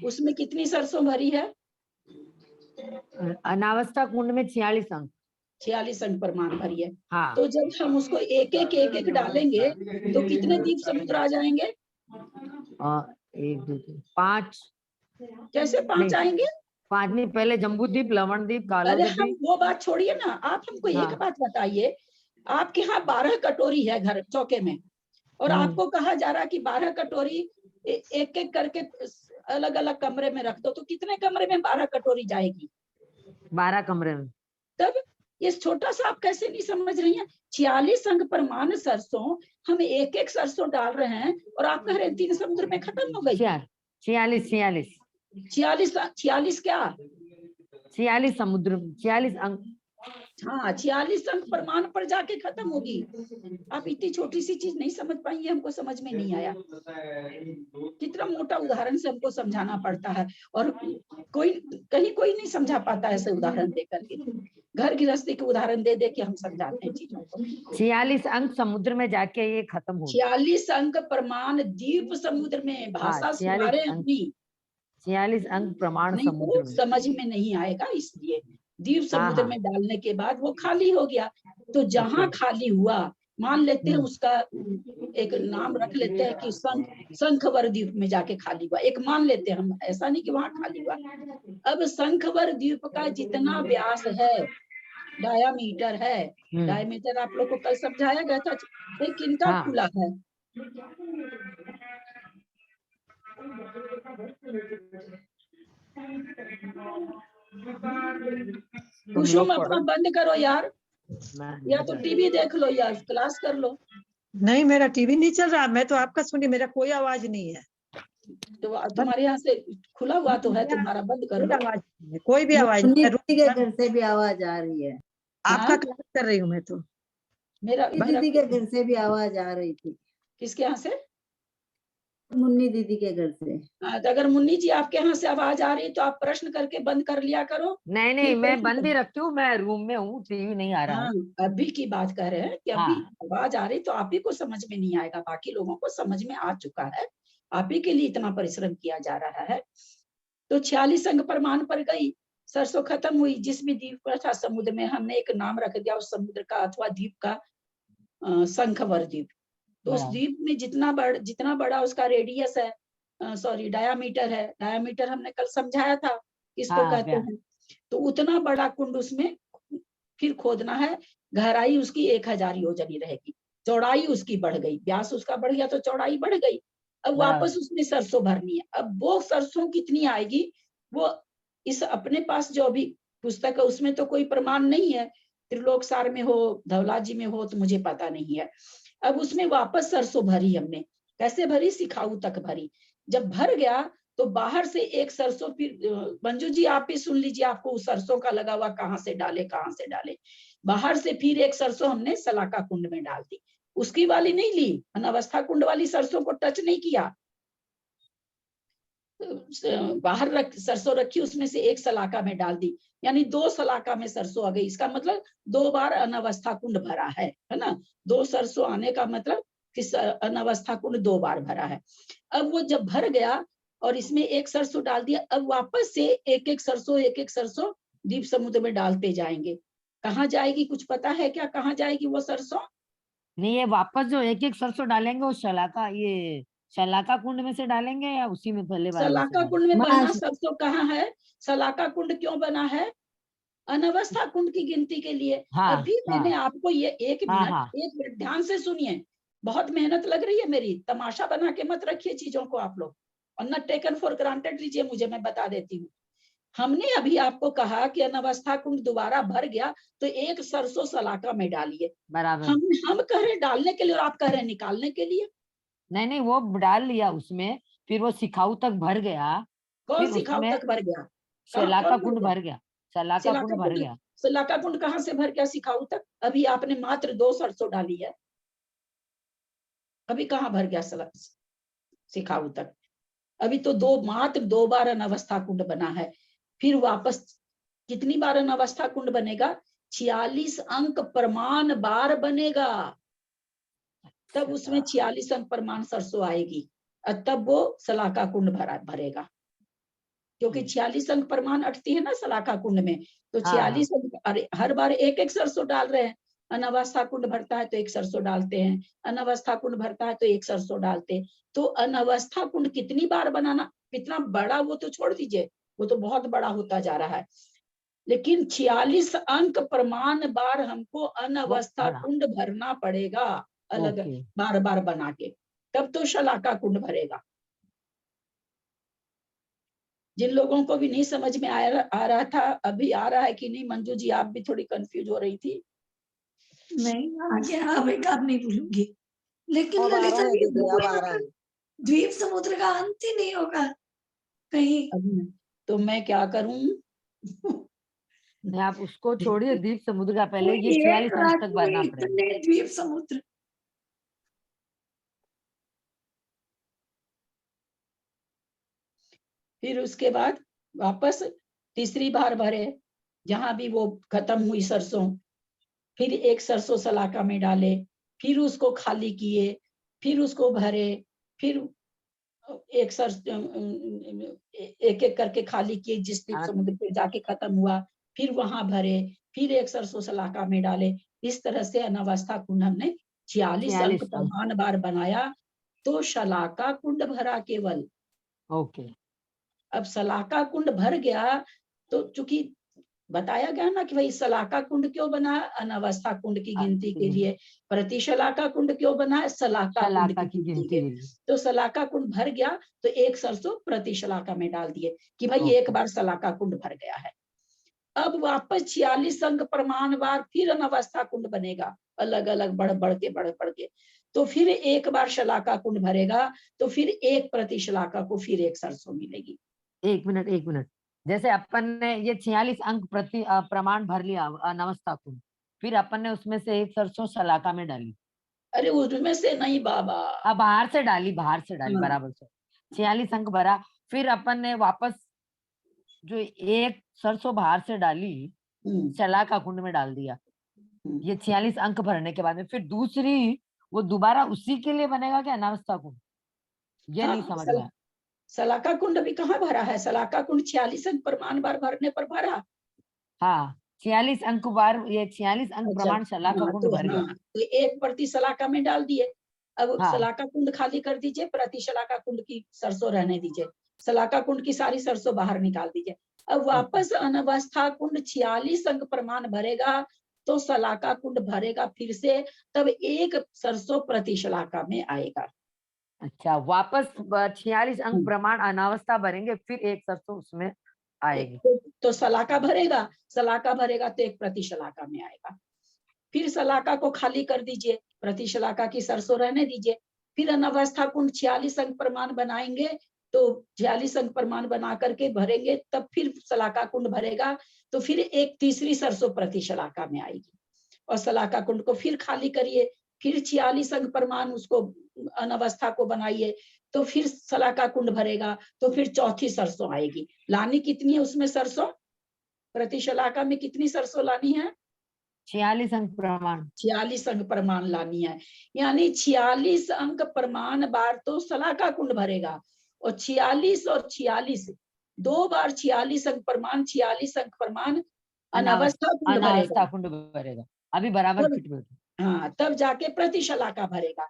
उसमें कितनी सरसों भरी है? अनावस्था कुंड में 46 अंक 46 अंक प्रमाण भरी है। हाँ। तो जब हम उसको एक एक डालेंगे तो कितने द्वीप समुद्र आ जाएंगे? 1 2 3 5। कैसे 5 आएंगे? 5 नहीं, पहले जम्बूद्वीप, लवणद्वीप, अरे हम कालोद्वीप। वो बात छोड़िए ना, आप हमको एक बात बताइए, आपके यहाँ 12 कटोरी है घर चौके में, और आपको कहा जा रहा है कि 12 कटोरी एक एक करके अलग अलग कमरे में रख दो, तो कितने कमरे में 12 कटोरी जाएगी? 12 कमरे में। तब ये छोटा सा आप कैसे नहीं समझ रही हैं? 46 अंक प्रमाण सरसों, हम एक एक सरसों डाल रहे हैं और आप कह रहे हैं 3 समुद्र में खत्म हो गई। 46 46 क्या 46 समुद्र, 46 अंक। हाँ 46 अंक प्रमाण पर जाके खत्म होगी। आप इतनी छोटी सी चीज नहीं समझ पाएंगे, हमको समझ में नहीं आया। कितना मोटा उदाहरण से हमको समझाना पड़ता है, और कोई कोई नहीं समझा पाता ऐसे उदाहरण दे करके। घर गृहस्थी के उदाहरण दे दे के हम समझाते हैं चीजों को। 46 अंक समुद्र में जाके ये खत्म हो। 46 अंक प्रमाण द्वीप समुद्र में, भाषा सुधारे अपनी। 46 अंक प्रमाण नहीं समुद्र तो में समझ में नहीं आएगा, इसलिए द्वीप हाँ, समुद्र हाँ। में डालने के बाद वो खाली हो गया। तो जहाँ खाली हुआ, मान लेते हैं उसका एक नाम रख लेते हैं कि शंखवर द्वीप में जाके खाली हुआ, एक मान लेते हैं हम, ऐसा नहीं कि वहां खाली हुआ। अब शंखवर द्वीप का जितना व्यास है, डायामीटर है, डायामीटर आप लोग को कल समझाया गया था, ये किनका हाँ। खुला है? कुसुम अपना बंद करो यार, या तो टीवी देख लो या क्लास कर लो। नहीं, मेरा टीवी नहीं चल रहा, मैं तो आपका सुनी, मेरा कोई आवाज नहीं है। तो तुम्हारे यहाँ से खुला हुआ तो है, तुम्हारा बंद कर लो। आवाज नहीं है, कोई भी आवाज नहीं है। दीदी के घर से भी आवाज आ रही है। आपका क्लास कर रही हूँ मैं तो। मेरा दीदी के घर से भी आवाज आ रही थी। किसके यहाँ से? मुन्नी दीदी के घर से। तो अगर मुन्नी जी आपके यहाँ से आवाज आ रही तो आप प्रश्न करके बंद कर लिया करो। नहीं, मैं बंद ही रखती हूँ, मैं रूम में हूँ, टीवी नहीं आ रहा है। अभी की बात कर रहे हैं कि अभी आवाज आ रही तो आप ही को समझ में नहीं आएगा, बाकी लोगों को समझ में आ चुका है। आप ही के लिए इतना परिश्रम किया जा रहा है। तो 46 अंक प्रमाण पर गई, सरसों खत्म हुई। जिस भी द्वीप पर था समुद्र में, हमने एक नाम रख दिया उस समुद्र का अथवा द्वीप का, शंखवर द्वीप। तो उस द्वीप में जितना बड़ा उसका रेडियस है, सॉरी डायामीटर है, डायामीटर हमने कल समझाया था किसको कहते हैं। तो उतना बड़ा कुंड उसमें फिर खोदना है। गहराई उसकी 1000 योजनी रहेगी, चौड़ाई उसकी बढ़ गई, व्यास उसका बढ़ गया तो चौड़ाई बढ़ गई। अब वापस उसमें सरसों भरनी है। अब वो सरसों कितनी आएगी, वो इस अपने पास जो अभी पुस्तक है उसमें तो कोई प्रमाण नहीं है, त्रिलोक सार में हो, धवला जी में हो, तो मुझे पता नहीं है। अब उसमें वापस सरसों भरी हमने। कैसे भरी? सिखाऊ तक भरी। जब भर गया तो बाहर से एक सरसों, फिर मंजू जी आप भी सुन लीजिए, आपको उस सरसों का लगा हुआ कहाँ से डाले। बाहर से फिर एक सरसों हमने सलाका कुंड में डाल दी। उसकी वाली नहीं ली, अनावस्था कुंड वाली सरसों को टच नहीं किया। बाहर सरसों रखी, उसमें से एक सलाका में डाल दी, यानी 2 सलाका में सरसों आ गई। इसका मतलब 2 बार अनावस्था कुंड भरा है ना। 2 सरसों आने का मतलब कि अनावस्था कुंड 2 बार भरा है। अब वो जब भर गया और इसमें एक सरसों डाल दिया, अब वापस से एक एक सरसों द्वीप समुद्र में डालते जाएंगे। कहाँ जाएगी, कुछ पता है क्या कहाँ जाएगी वो सरसों? नहीं, ये वापस जो एक सरसों डालेंगे वो शलाका कुंड में से डालेंगे या उसी में पहले वाले में से सलाका कुंड में बना सरसों कहाँ है? सलाका कुंड क्यों बना है? अनावस्था कुंड की गिनती के लिए। अभी मैंने आपको ये एक मिनट ध्यान से सुनिए, बहुत मेहनत लग रही है मेरी, तमाशा बना के मत रखिए चीजों को आप लोग, और न टेकन फॉर ग्रांटेड लीजिए मुझे, मैं बता देती हूँ। हमने अभी आपको कहा कि अनावस्था कुंड दोबारा भर गया तो एक सरसों सलाका में डालिए। बराबर। हम कह रहे हैं डालने के लिए और आप कह रहे हैं निकालने के लिए। नहीं, वो डाल लिया उसमें, फिर वो सिखाऊ तक भर गया। कौन सिखाऊ तक भर गया? सलाका कुंड भर गया। सलाका कुंड भर गया। सलाका कुंड कहाँ से भर गया सिखाऊ तक? अभी आपने मात्र 2 सरसों डाली है, अभी कहाँ भर गया सिखाऊ तक? अभी तो मात्र 2 बार अनावस्था कुंड बना है। फिर वापस कितनी बार अनावस्था कुंड बनेगा? 46 अंक प्रमाण बार बनेगा, तब उसमें 46 अंक प्रमाण सरसों आएगी और तब वो सलाका कुंड भरेगा। क्योंकि 46 अंक प्रमाण अटती है ना सलाका कुंड में, तो 46 अंक, अरे हर बार एक एक सरसों डाल रहे हैं। अनावस्था कुंड भरता है तो एक सरसों डालते हैं, अनावस्था कुंड भरता है तो एक सरसों डालते हैं। तो अनावस्था कुंड कितनी बार बनाना, कितना बड़ा वो तो छोड़ दीजिए, वो तो बहुत बड़ा होता जा रहा है, लेकिन 46 अंक प्रमाण बार हमको अनावस्था कुंड भरना पड़ेगा, अलग बार बार बना के, तब तो शलाका कुंड भरेगा। जिन लोगों को भी नहीं समझ में आ रहा था, अभी आ रहा है कि नहीं? मंजू जी आप भी थोड़ी कंफ्यूज हो रही थी। नहीं आगे अब नहीं भूलूंगी, लेकिन ललिता द्वीप समुद्र का अंत ही नहीं होगा कहीं। तो मैं क्या करूं? नहीं, आप उसको छोड़िए, द्वीप समुद्र का पहले तो ये 46 एक अंश तक राज्य में भरना पड़ेगा। इतने द्वीप समुद्र। फिर उसके बाद वापस तीसरी बार भरे, जहां भी वो खत्म हुई सरसों, फिर एक सरसों सलाका में डाले, फिर उसको खाली किए, फिर उसको भरे, फिर एक एक करके खाली किए, जिस द्वीप समुद्र पे जाके खत्म हुआ, फिर वहां भरे, फिर एक सरसों सलाका में डाले। इस तरह से अनावस्था कुंड हमने 46 अंक 46 अंक। प्रमाण बार बनाया, तो शलाका कुंड भरा केवल। ओके। अब सलाका कुंड भर गया, तो चूंकि बताया गया ना कि भाई सलाका कुंड क्यों बना, अनावस्था कुंड की गिनती के लिए। प्रति शलाका कुंड क्यों बना है, सलाका कुंड शलाका की की गिनती गिनती के। के लिए। तो सलाका कुंड भर गया, तो एक सरसों प्रति शलाका में डाल दिए कि भाई एक बार सलाका कुंड भर गया है। अब वापस 46 अंक प्रमाण बार फिर अनावस्था कुंड बनेगा, अलग अलग बढ़ बढ़ के। तो फिर एक बार शलाका कुंड भरेगा, तो फिर एक प्रति शलाका को फिर एक सरसों मिलेगी। एक मिनट, जैसे अपन ने ये 46 अंक प्रति प्रमाण भर लिया अनावस्था कुंड, फिर अपन ने उसमें से एक सरसों शलाका में डाली। अरे उसमें से नहीं बाबा, अब बाहर से डाली हाँ। बराबर से 46 अंक भरा, फिर अपन ने वापस जो एक सरसों बाहर से डाली शलाका कुंड में डाल दिया। ये 46 अंक भरने के बाद में फिर दूसरी वो दोबारा उसी के लिए बनेगा क्या अनावस्था कुंड? ये हाँ, नहीं समझ में आया। सलाका कुंड अभी कहाँ भरा है, सलाका कुंड 46 अंक प्रमाण बार भरने पर भरा। हाँ, 46 अंक बार, ये 46 अंक अच्छा, प्रमाण शलाका हाँ, कुंड भर गया। तो एक प्रति शलाका में डाल दिए। अब हाँ। शलाका कुंड खाली कर दीजिए, प्रति शलाका कुंड की सरसों रहने दीजिए, शलाका कुंड की सारी सरसों बाहर निकाल दीजिए। अब वापस अनावस्था कुंड 46 अंक प्रमाण भरेगा, तो शलाका कुंड भरेगा फिर से, तब एक सरसों प्रति शलाका में आएगा। अच्छा, वापस 46 अंक प्रमाण अनावस्था भरेंगे, फिर एक सरसों उसमें आएगी। तो शलाका भरेगा तो एक प्रति शलाका में आएगा। फिर शलाका को खाली कर दीजिए, प्रति शलाका की सरसों रहने दीजिए। फिर अनावस्था कुंड 46 अंक प्रमाण बनाएंगे, तो 46 अंक प्रमाण बना करके भरेंगे, तब फिर शलाका कुंड भरेगा, तो फिर एक तीसरी सरसों प्रति शलाका में आएगी। और शलाका कुंड को फिर खाली करिए, फिर 46 अंक प्रमाण उसको अनावस्था को बनाइए, तो फिर शलाका कुंड भरेगा, तो फिर चौथी सरसों आएगी। लानी कितनी है उसमें सरसों, प्रति शलाका में कितनी सरसों लानी है? 46 अंक प्रमाण। 46 अंक प्रमाण लानी है, यानी 46 अंक प्रमाण बार तो शलाका कुंड भरेगा, और 46 और 46 दो बार 46 अंक प्रमाण, 46 अंक प्रमाण अनावस्था कुंड भरेगा। कुंड भरेगा, अभी बराबर फिट बैठे। हाँ, तब जाके प्रति शलाका भरेगा।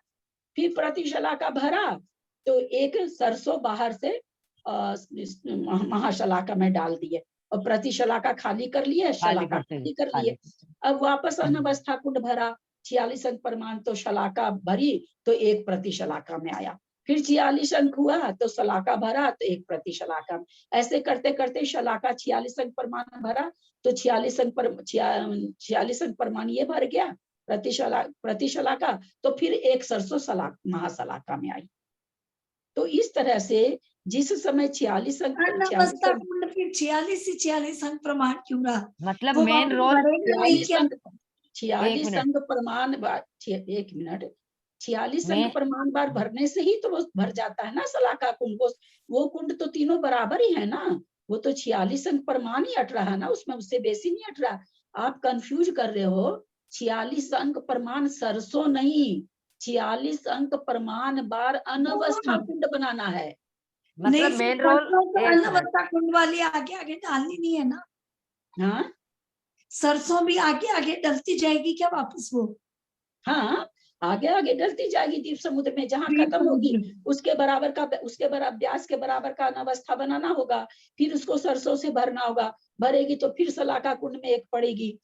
फिर प्रति शलाका भरा, तो एक सरसों बाहर से महाशलाका में डाल दिए, और प्रति शलाका खाली कर लिए, शलाका खाली कर लिए। अब वापस अनावस्था कुंड भरा, 46 अंक प्रमाण, तो शलाका भरी, तो एक प्रति शलाका में आया। फिर 46 अंक हुआ, तो शलाका भरा, तो एक प्रति शलाका। ऐसे करते करते शलाका 46 अंक प्रमाण भरा, तो 46 अंक प्रमाण ये भर गया प्रति शलाका, तो फिर एक सरसों महाशलाका में आई। तो इस तरह से जिस समय 46 अंक अनावस्था कुंड फिर 46 अंक प्रमाण क्यों रहा? मतलब वो मेन वापस रोल भरेगा नहीं क्या? 46 अंक प्रमाण बार, एक मिनट, 46 अंक प्रमाण बार भरने से ही तो वो भर जाता है ना शलाका कुंड। वो कुंड तो तीनों बराबर ही है ना, वो तो 46 अंक प्रमाण ही अट रहा है ना, उसमें उससे बेसी नहीं अट रहा। आप कंफ्यूज कर रहे हो, 46 अंक प्रमाण सरसों नहीं, 46 अंक प्रमाण बार अनावस्था कुंड बनाना है। मतलब मेन रोल अनावस्था कुंड वाली आगे आगे डालनी नहीं है ना? हाँ, सरसों भी आगे आगे डलती जाएगी क्या वापस वो? हाँ, आगे आगे डलती जाएगी द्वीप समुद्र में, जहाँ खत्म होगी उसके बराबर व्यास के बराबर का अनावस्था बनाना होगा, फिर उसको सरसों से भरना होगा, भरेगी तो फिर शलाका कुंड में एक पड़ेगी,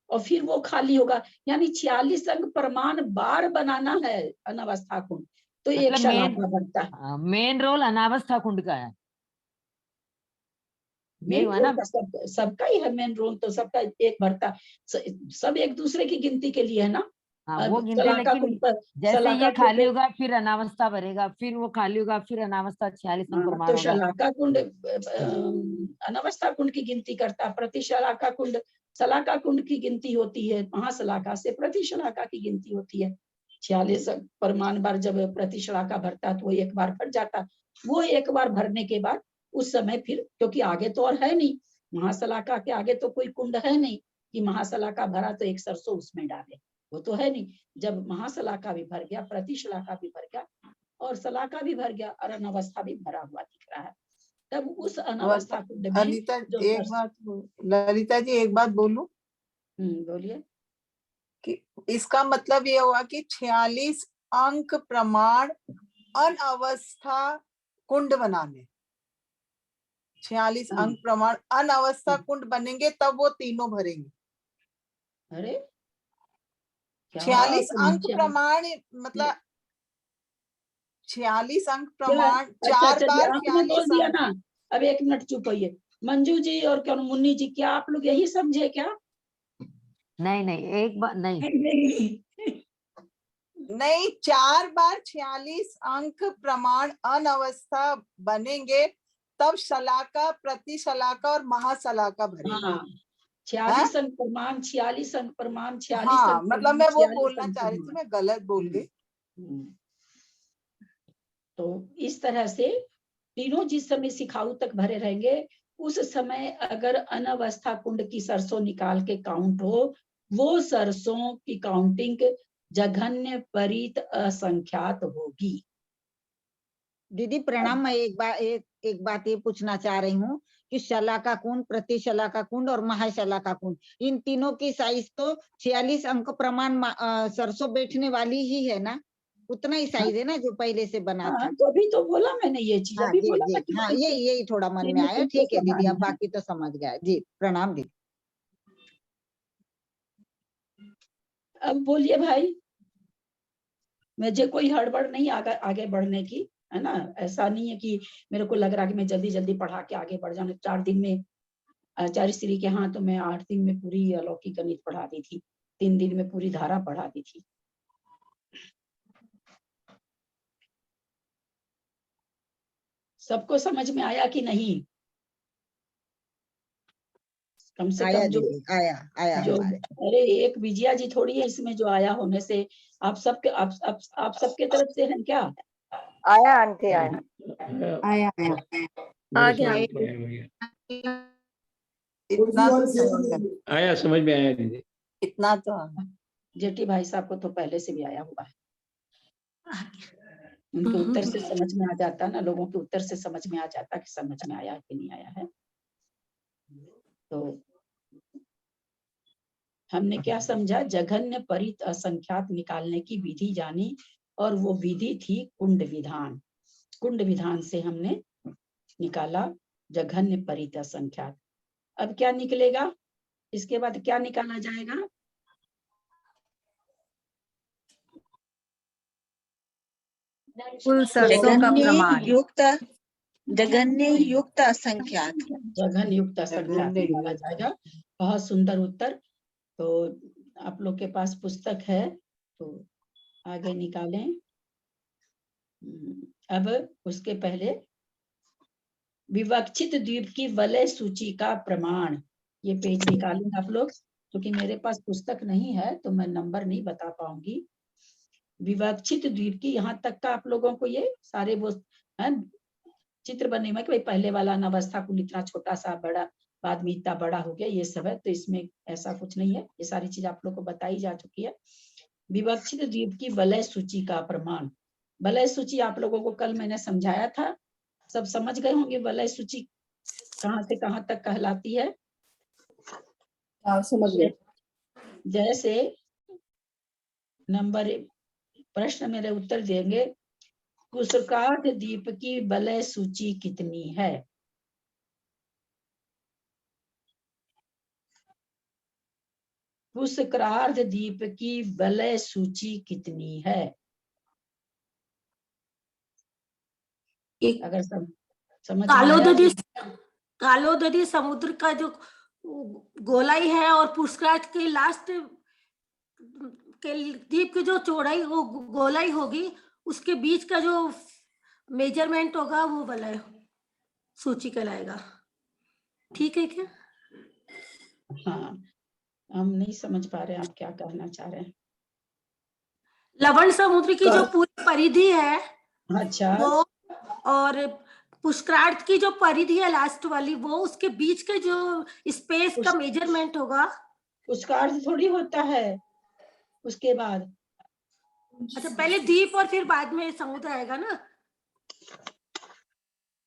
और फिर वो खाली होगा। यानी 46 अंक प्रमाण बार बनाना है अनावस्था कुंड, तो एक शलाका बनता है। मेन रोल अनावस्था कुंड का है। मेन रोल का सबका ही है, मेन रोल तो सबका एक भरता, सब एक दूसरे की गिनती के लिए है ना। हाँ अब वो गिनते, शलाका लेकिन कुंड पर जैसे शलाका ये कुंड खाली में, होगा फिर अनावस्था भरेगा, फिर वो खाली होगा फिर अनावस्था 46 अंक हाँ, प्रमाण तो होगा। शलाका कुंड अनावस्था कुंड की गिनती करता है, प्रति शलाका कुंड शलाका कुंड की गिनती होती है, महाशलाका से प्रति शलाका की गिनती होती है। 46 परमान बार जब प्रति शलाका भरता तो वो एक बार भर जाता, वो एक बार भरने के बाद उस समय फिर, क्योंकि आगे तो और है नहीं, महाशलाका के आगे तो कोई कुंड है नहीं कि महाशलाका भरा तो एक सरसों उसमें डाले, वो तो है नहीं। जब महाशलाका भी भर गया, प्रति शलाका भी भर गया और शलाका भी भर गया और अनावस्था भी भरा हुआ दिख रहा है, तब उस अनावस्था कुंड में अनिता जो एक बात ललिता जी एक बात बोलूं बोलिए। कि इसका मतलब ये हुआ कि 46 अंक प्रमाण अनवस्था कुंड बनाने, 46 अंक प्रमाण अनवस्था कुंड बनेंगे तब वो तीनों भरेंगे। अरे 46 अंक प्रमाण मतलब 46 अंक प्रमाण अच्छा 4 अच्छा जी, बार आपने बोल 46 दिया अंक। ना, अब एक मिनट चुप होइए। मंजू जी और क्या मुन्नी जी, क्या आप लोग यही समझे क्या? नहीं नहीं एक बार नहीं, नहीं 4 बार 46 अंक प्रमाण अनवस्था बनेंगे तब शलाका, प्रति शलाका और महाशलाका भरेंगे। हाँ, 46 अंक प्रमाण, 46 अंक प्रमाण, 46 हाँ अंक मतलब प्रमाण, मैं वो 46 बोलना अंक चाह रही थी, प्रमाण। मैं गलत बोल गई। तो इस तरह से तीनों जिस समय सिखाऊ तक भरे रहेंगे, उस समय अगर अनवस्था कुंड की सरसों निकाल के काउंट हो, वो सरसों की काउंटिंग जघन्य परित असंख्यात होगी। दीदी प्रणाम, मैं एक बात ये पूछना चाह रही हूँ कि शलाका कुंड, प्रति शलाका कुंड और महाशलाका कुंड, इन तीनों की साइज तो 46 अंक प्रमाण सरसों बैठने वाली ही है ना, उतना ही साइज है ना जो पहले से बना था। तो अभी तो बोला मैंने ये चीज, हाँ अभी जी बोला जी, ना कि हाँ यही थोड़ा मन में आया। ठीक है दीदी, अब बाकी तो समझ गया जी। प्रणाम दीदी। अब बोलिए भाई, मुझे कोई हड़बड़ नहीं आगे बढ़ने की, है ना? ऐसा नहीं है कि मेरे को लग रहा कि मैं जल्दी जल्दी पढ़ा के आगे बढ़ जाऊं। 4 दिन में आचार्य श्री के यहाँ तो मैं 8 दिन में पूरी अलौकिक गणित पढ़ा दी थी, 3 दिन में पूरी धारा पढ़ा दी थी। सबको समझ में आया कि नहीं? कम से आया कम जो दीदी, आया जो हमारे। अरे एक विजया जी थोड़ी है इसमें जो आया होने से, आप सबके आप सबके तरफ से हैं क्या? आया आंटी, आया आया आया आ गया। इतना तो समझ में आया, समझ में आया दीदी। इतना तो जेठी भाई साहब को तो पहले से भी आया हुआ है, उनके उत्तर से समझ में आ जाता ना, लोगों के उत्तर से समझ में आ जाता कि समझ में आया कि नहीं आया है। तो हमने क्या समझा? जघन्य परित असंख्यात निकालने की विधि जानी, और वो विधि थी कुंड विधान। कुंड विधान से हमने निकाला जघन्य परित असंख्यात। अब क्या निकलेगा? इसके बाद क्या निकाला जाएगा? कुल सरसों का प्रमाण, जघन्य युक्त असंख्यात, जघन्य युक्त असंख्यात निकाला जाएगा। बहुत सुंदर उत्तर। तो आप लोग के पास पुस्तक है तो आगे निकालें। अब उसके पहले विवक्षित द्वीप की वलय सूची का प्रमाण, ये पेज निकालें आप लोग, क्योंकि मेरे पास पुस्तक नहीं है तो मैं नंबर नहीं बता पाऊंगी। विवक्षित द्वीप की, यहाँ तक का आप लोगों को ये सारे वो चित्र बने हुए कि भाई पहले वाला अनावस्था कुंड इतना छोटा सा, बड़ा बाद में इतना बड़ा हो गया, ये सब है। तो इसमें ऐसा कुछ नहीं है, ये सारी चीज आप लोग को बताई जा चुकी है। विवक्षित द्वीप की वलय सूची का प्रमाण, वलय सूची आप लोगों को कल मैंने समझाया था, सब समझ गए होंगे वलय सूची कहाँ से कहाँ तक कहलाती है। समझ गए। जैसे नंबर प्रश्न मेरे उत्तर देंगे, कुसुकार्ध द्वीप की वलय सूची कितनी है? कुसुकार्ध द्वीप की वलय सूची कितनी है? अगर समझ में आया। कालोदरी समुद्र का जो गोलाई है और पुष्कर के लास्ट के द्वीप की जो चौड़ाई हो गोलाई होगी उसके बीच का जो मेजरमेंट होगा वो वलय सूची कहलाएगा। ठीक है क्या? हाँ, हम नहीं समझ पा रहे हैं आप क्या कहना चाह रहे हैं। लवण समुद्र की जो पूरी परिधि है अच्छा, वो, और पुष्करार्थ की जो परिधि है लास्ट वाली, वो उसके बीच के जो स्पेस का मेजरमेंट होगा। उसका अर्थ थोड़ी होता है उसके बाद। अच्छा, पहले द्वीप और फिर बाद में समुद्र आएगा ना।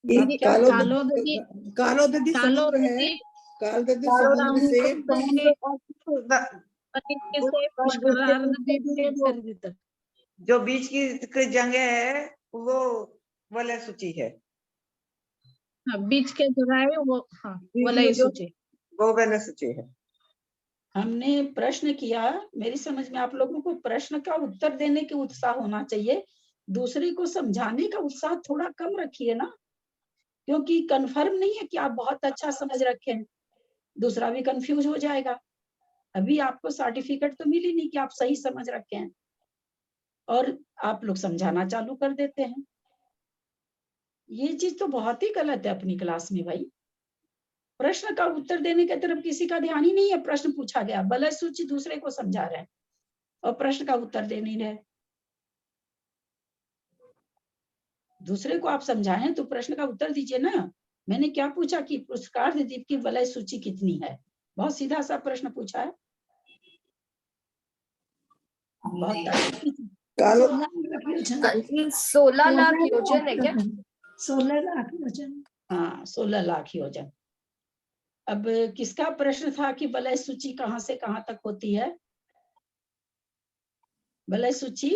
दीदी कालोदधी समुद्र है, कालोदधी समुद्र से जो बीच की जगह है वो वलय सूची है। हाँ, बीच के जो है वो, हाँ, वलय सूची, वो वलय सूची है। हमने प्रश्न किया, मेरी समझ में आप लोगों को प्रश्न का उत्तर देने के उत्साह होना चाहिए, दूसरे को समझाने का उत्साह थोड़ा कम रखिए ना, क्योंकि कंफर्म नहीं है कि आप बहुत अच्छा समझ रखे हैं, दूसरा भी कंफ्यूज हो जाएगा। अभी आपको सर्टिफिकेट तो मिली नहीं कि आप सही समझ रखे हैं, और आप लोग समझाना चालू कर देते हैं। ये चीज तो बहुत ही गलत है अपनी क्लास में भाई। प्रश्न का उत्तर देने की तरफ किसी का ध्यान ही नहीं है। प्रश्न पूछा गया, वलय सूची दूसरे को समझा रहे हैं और प्रश्न का उत्तर दे नहीं रहे। दूसरे को आप समझाएं तो प्रश्न का उत्तर दीजिए ना। मैंने क्या पूछा कि पुष्करार्थ द्वीप की वलय सूची कितनी है, बहुत सीधा सा प्रश्न पूछा है। बहुत 16 लाख योजन है क्या? 16 लाख योजन। हाँ, 16 लाख योजन। अब किसका प्रश्न था कि वलय सूची कहाँ से कहाँ तक होती है? वलय सूची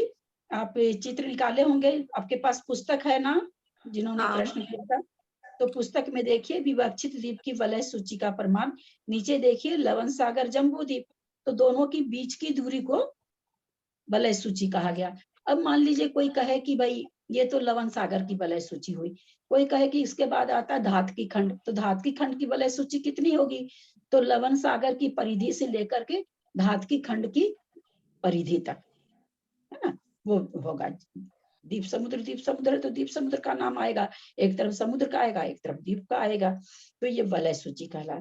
आप चित्र निकाले होंगे, आपके पास पुस्तक है ना, जिन्होंने प्रश्न किया था, तो पुस्तक में देखिए विवक्षित द्वीप की वलय सूची का प्रमाण, नीचे देखिए लवण सागर जम्बू द्वीप, तो दोनों की बीच की दूरी को वलय सूची कहा गया। अब मान लीजिए कोई कहे कि भाई ये तो लवण सागर की वलय सूची हुई, कोई कहे कि इसके बाद आता है धातकी खंड, तो धातकी खंड की वलय सूची कितनी होगी? तो लवण सागर की परिधि से लेकर के धातकी खंड की परिधि तक, है ना, वो होगा। द्वीप समुद्र है तो द्वीप समुद्र का नाम आएगा, एक तरफ समुद्र का आएगा, एक तरफ द्वीप का आएगा, तो ये वलय सूची कहला।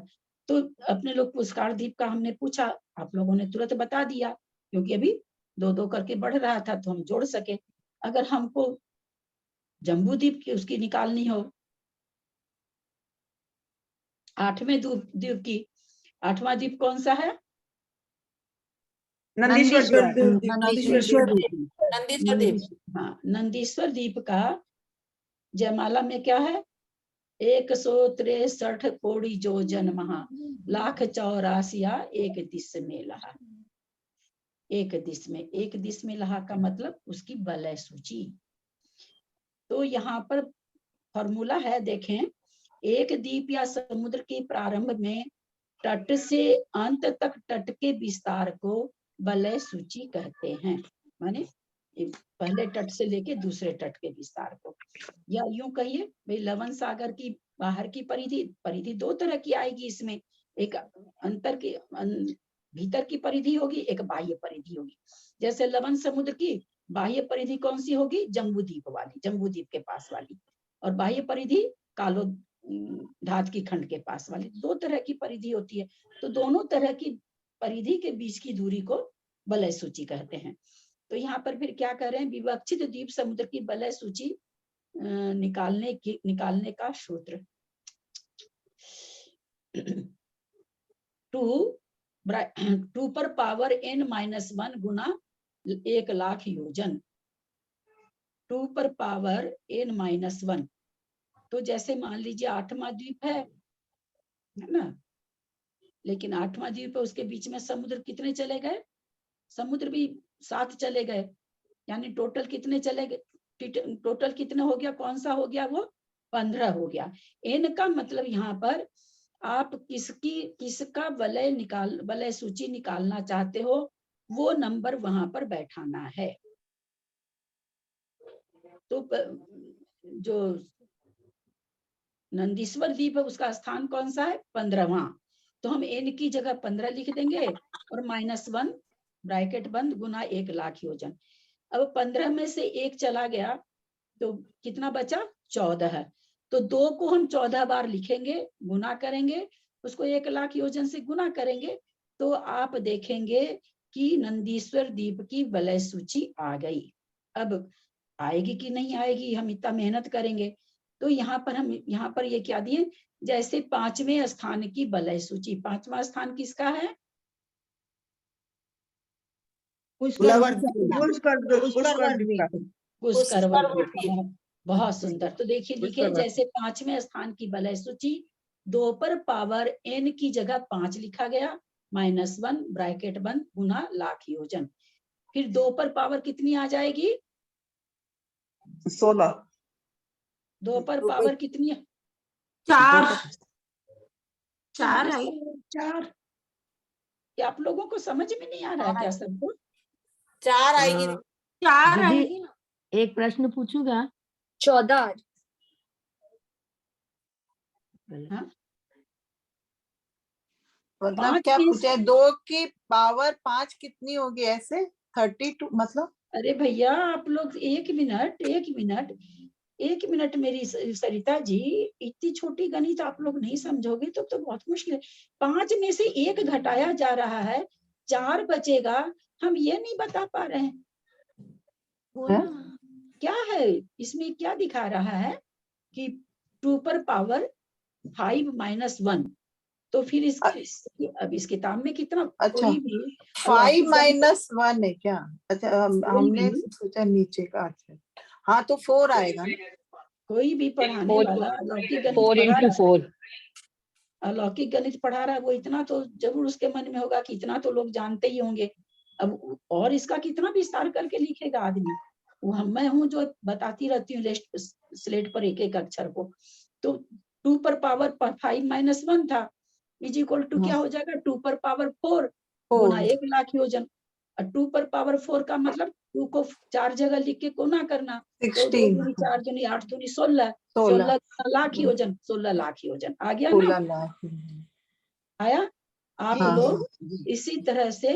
तो अपने लोग पुष्कर द्वीप का हमने पूछा, आप लोगों ने तुरंत बता दिया, क्योंकि अभी 2-2 करके बढ़ रहा था तो हम जोड़ सके। अगर हमको जम्बू द्वीप की उसकी निकालनी हो, 8वें द्वीप की, 8वां द्वीप कौन सा है? नंदीश्वर द्वीप। हाँ, नंदीश्वर द्वीप का जयमाला में क्या है? 163 कोड़ी योजन महा, 1,84,000 एक दिश में लहा। एक दिश में लहा का मतलब उसकी वलय सूची। तो यहाँ पर फॉर्मूला है, देखें, एक द्वीप या समुद्र के प्रारंभ में तट से अंत तक तट के विस्तार को वलय सूची कहते हैं। माने पहले तट से लेके दूसरे तट के विस्तार को, या यूं कहिए भाई लवण सागर की बाहर की परिधि 2 तरह की आएगी इसमें, एक अंतर की भीतर की परिधि होगी, एक बाह्य परिधि होगी। जैसे लवण समुद्र की बाह्य परिधि कौन सी होगी? जम्बू द्वीप वाली, जम्बू द्वीप के पास वाली, और बाह्य परिधि कालो धातकी खंड के पास वाली। 2 तरह की परिधि होती है, तो दोनों तरह की परिधि के बीच की दूरी को वलय सूची कहते हैं। तो यहाँ पर फिर क्या कर रहे हैं? विवक्षित द्वीप समुद्र की वलय सूची निकालने का सूत्र 2 पर पावर n-1 गुना 1 लाख योजन, 2 पर पावर n-1। तो जैसे मान लीजिए 8वां द्वीप है ना, लेकिन 8वां द्वीप है, उसके बीच में समुद्र कितने चले गए? समुद्र भी 7 चले गए, यानी टोटल कितने चले गए? टोटल कितने हो गया? कौन सा हो गया? वो 15 हो गया। n का मतलब यहाँ पर आप किसका वलय सूची निकालना चाहते हो, वो नंबर वहां पर बैठाना है। तो जो नंदीश्वर द्वीप है उसका स्थान कौन सा है? 15वां। तो हम n की जगह 15 लिख देंगे और -1 ब्रैकेट बंद गुना 1 लाख योजन। अब 15 में से 1 चला गया तो कितना बचा? 14। तो 2 को हम 14 बार लिखेंगे, गुना करेंगे, उसको 1 लाख योजन से गुना करेंगे तो आप देखेंगे कि नंदीश्वर द्वीप की वलय सूची आ गई। अब आएगी कि नहीं आएगी, हम इतना मेहनत करेंगे। तो यहाँ पर ये क्या दिए, जैसे 5वें स्थान की वलय सूची। 5वां स्थान किसका है? पुष्कर बहुत सुंदर। तो देखिए लिखे, जैसे 5वें स्थान की वलय सूची 2 पर पावर n की जगह 5 लिखा गया, -1 ब्रैकेट बंद गुना लाख योजन। फिर 2 पर पावर कितनी आ जाएगी? 16। 2 पर पावर कितनी है? 4 4 है। 4। क्या आप लोगों को समझ में नहीं आ रहा है क्या सबको? 4 आएगी। 4 दीदी, आएगी ना। एक प्रश्न पूछूंगा? 14। हाँ? मतलब क्या पूछे? 2 की पावर 5 कितनी होगी ऐसे? 32 मतलब? अरे भैया आप लोग एक मिनट मेरी सरिता जी, इतनी छोटी गणित आप लोग नहीं समझोगे तो बहुत मुश्किल है। 5 में से 1 घटाया जा रहा है, 4 बचेगा, हम ये नहीं बता पा रहे हैं। क्या है इसमें? क्या दिखा रहा है कि 2 पर पावर 5 - 1। तो फिर अब इस किताब में कितना? अच्छा, कोई भी 5 - 1 है क्या? अच्छा, हमने सोचा नीचे का। अच्छा, हाँ तो 4 आएगा। कोई भी पढ़ाने वाला अलौकिक गणित 4 पढ़ा into 4। अलौकिक गणित पढ़ा रहा है, वो इतना तो जरूर उसके मन में होगा कि इतना तो लोग जानते ही होंगे। अब और इसका कितना विस्तार करके लिखेगा आदमी? मैं हूँ जो बताती रहती हूँ स्लेट पर एक एक अक्षर को। तो 2 पर पावर 5 - 1 था, इज इक्वल टू क्या हो जाएगा? 2 पर पावर 4 गुना 1 लाख योजन। और 2 पर पावर 4 का मतलब 2 को 4 जगह लिख के गुना करना। 2 दूनी 4 दूनी 8 दूनी 16 लाख योजन। 16 लाख योजन आ गया ना? 16 लाख आया? आप हाँ, लोग इसी तरह से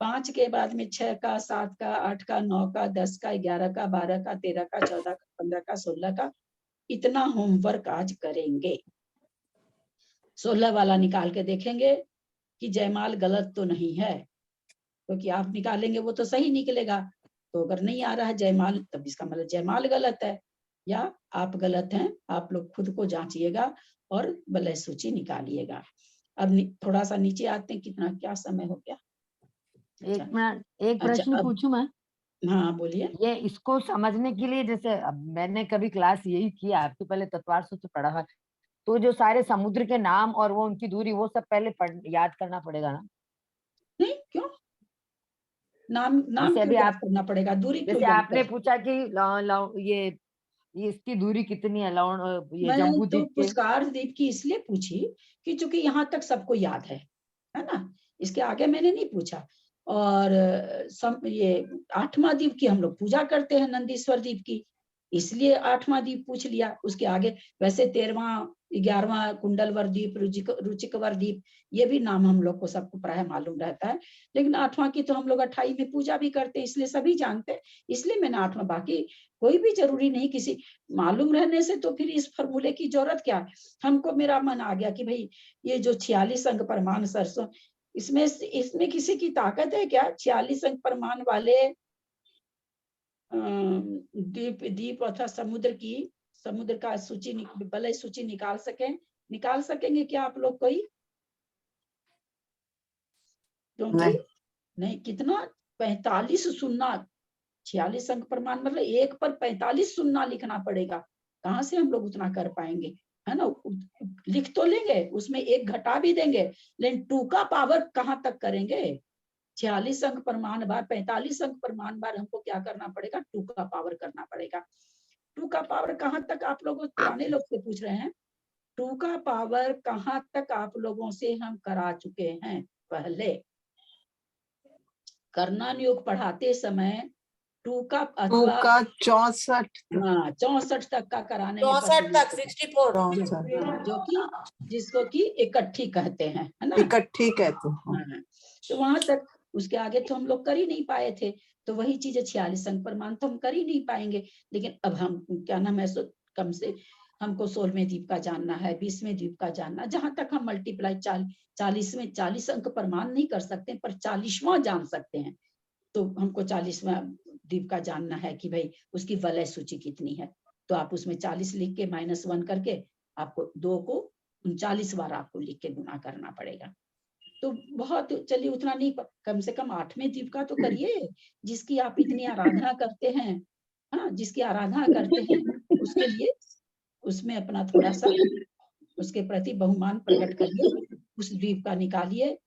5 के बाद में 6 का, 7 का, 8 का, 9 का, 10 का, 11 का, 12 का, 13 का, 14 का, 15 का, 16 का इतना होमवर्क आज करेंगे। 16 वाला निकाल के देखेंगे कि जयमाल गलत तो नहीं है, क्योंकि आप निकालेंगे वो तो सही निकलेगा। तो अगर नहीं आ रहा है जयमाल, तब इसका मतलब जयमाल गलत है या आप गलत हैं। आप लोग खुद को जांचिएगा और वलय सूची निकालिएगा। अब थोड़ा सा नीचे आते हैं। कितना क्या समय हो गया? एक मिनट, एक प्रश्न पूछूं मैं? हाँ बोलिए। ये इसको समझने के लिए, जैसे अब मैंने कभी क्लास यही किया, आपके पहले तत्वार सूत्र पढ़ा है, तो जो सारे समुद्र के नाम और वो उनकी दूरी वो सब पहले याद करना पड़ेगा ना? नहीं, क्यों? नाम क्यों याद करना पड़ेगा? दूरी क्यों? जैसे आपने पूछा कि ये इसकी दूरी कितनी है, ये जम्बू तो द्वीप के? पुष्कर द्वीप की इसलिए पूछी कि चूंकि यहाँ तक सबको याद है ना, इसके आगे मैंने नहीं पूछा। और ये 8वां द्वीप की हम लोग पूजा करते हैं, नंदीश्वर द्वीप की, इसलिए 8वां द्वीप पूछ लिया। उसके आगे वैसे 13वां 11वां कुंडलवर द्वीप, रुचिकवर द्वीप, ये भी नाम हम लोग को सबको प्राय मालूम रहता है। लेकिन 8वां की तो हम लोग 28 में पूजा भी करते हैं, इसलिए सभी जानते हैं, इसलिए मैंने 8वां। बाकी कोई भी जरूरी नहीं, किसी मालूम रहने से तो फिर इस फॉर्मूले की जरूरत क्या है? हमको मेरा मन आ गया कि भाई ये जो 46 अंक प्रमाण सरसों, इसमें किसी की ताकत है क्या? 46 अंक प्रमाण वाले द्वीप अथवा समुद्र का सूची वलय सूची निकाल सकेंगे क्या आप लोग कोई? क्योंकि नहीं, कितना 45 सुन्ना, 46 अंक प्रमाण मतलब 1 पर 45 सुन्ना लिखना पड़ेगा। कहाँ से हम लोग उतना कर पाएंगे, है ना? लिख तो लेंगे, उसमें 1 घटा भी देंगे, लेकिन 2 का पावर कहाँ तक करेंगे? 46 अंक प्रमाण बार 45 अंक प्रमाण बार हमको क्या करना पड़ेगा? 2 का पावर करना पड़ेगा। 2 का पावर कहाँ तक आप लोग पुराने लोग से पूछ रहे हैं? 2 का पावर कहाँ तक आप लोगों से हम करा चुके हैं पहले? कर्णन योग पढ़ाते समय 2 का अथवा 64 हाँ 64 तक का कराने में 64 तक 64 जो कि जिसको कि इकट्ठी कहते हैं, है ना? इकट्ठी कहते हैं। तो वहां तक उसके आगे तो हम लोग कर ही नहीं पाए थे। तो वही चीज 46 अंक प्रमाण तो हम कर ही नहीं पाएंगे। लेकिन अब हम क्या नाम है, कम से हमको 16वें द्वीप का जानना है, 20वें द्वीप का जानना, जहां तक हम मल्टीप्लाई 40 अंक प्रमाण नहीं कर सकते, पर 40वां जान सकते हैं। तो हमको 40वां द्वीप का जानना है कि भाई उसकी वलय सूची कितनी है। तो आप उसमें 40 लिख के -1 करके आपको 2 को 39 बार आपको लिख के गुना करना पड़ेगा। तो बहुत, चलिए उतना नहीं, कम से कम 8वें द्वीप का तो करिए, जिसकी आप इतनी आराधना करते हैं। हाँ, जिसकी आराधना करते हैं उसके लिए, उसमें अपना थोड़ा सा उसके प्रति बहुमान प्रकट करिए। उस द्वीप का निकालिए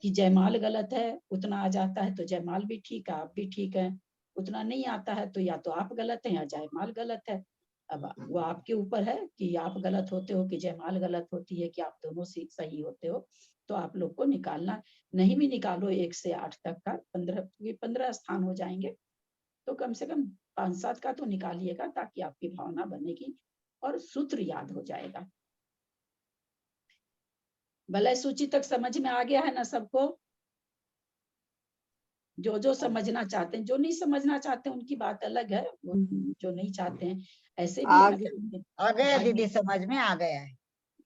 कि जयमाल गलत है, उतना आ जाता है तो जयमाल भी ठीक है, आप भी ठीक है। उतना नहीं आता है तो या तो आप गलत हैं या जयमाल गलत है। अब वो आपके ऊपर है कि आप गलत होते हो कि जयमाल गलत होती है, कि आप दोनों सही होते हो। तो आप लोग को निकालना, नहीं भी निकालो 1 से 8 तक का, 15 स्थान हो जाएंगे, तो कम से कम 5-7 का तो निकालिएगा, ताकि आपकी भावना बनेगी और सूत्र याद हो जाएगा। वलय सूची तक समझ में आ गया है ना सबको? जो समझना चाहते हैं, जो नहीं समझना चाहते उनकी बात अलग है, वो जो नहीं चाहते हैं ऐसे भी है ना, आ गया दीदी, समझ में आ गया है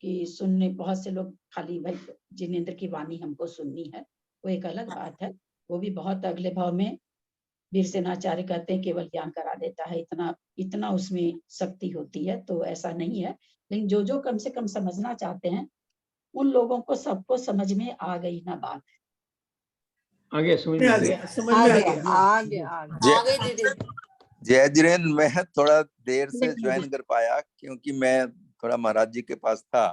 कि सुनने, बहुत से लोग खाली भाई जिनेंद्र की वाणी हमको सुननी है, वो एक अलग बात है। वो भी बहुत अगले भाव में वीर सेनाचार्य कहते हैं केवल ज्ञान करा देता है, इतना उसमें शक्ति होती है। तो ऐसा नहीं है, लेकिन जो कम से कम समझना चाहते हैं उन लोगों को सबको समझ में आ गई ना बात। आ गया, समझ में आ आ गया। गया, समझ में आ गया। आ गई दीदी। जय जिनेंद्र, मैं थोड़ा देर से ज्वाइन कर पाया क्योंकि मैं थोड़ा महाराज जी के पास था,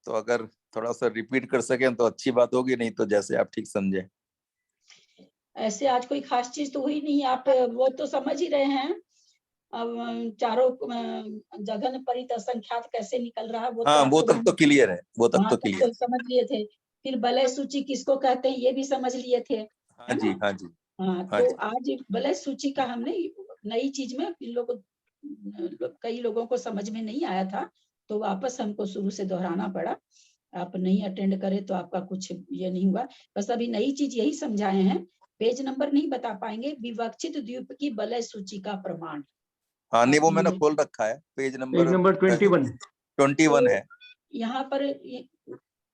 तो अगर थोड़ा सा रिपीट कर सकें तो अच्छी बात होगी, नहीं तो जैसे आप ठीक समझे। ऐसे आज कोई खास चीज तो हुई नहीं, आप वो तो समझ ही रहे हैं। अब चारों जघन परित असंख्यात कैसे निकल रहा है वो हाँ, वो तक तो क्लियर है, वो तक तो क्लियर। समझ लिए थे। फिर वलय सूची किसको कहते हैं ये भी समझ लिए थे। हाँ जी, हाँ जी। हाँ, तो आज वलय सूची का हमने नई चीज में कई लोगों को समझ में नहीं आया था, तो वापस हमको शुरू से दोहराना पड़ा। आप नहीं अटेंड करे तो आपका कुछ ये नहीं हुआ। बस अभी नई चीज यही समझाए हैं, पेज नंबर नहीं बता पाएंगे। विवक्षित द्वीप की वलय सूची का प्रमाण। हाँ नहीं, वो मैंने खोल रखा है, पेज नंबर 21 है।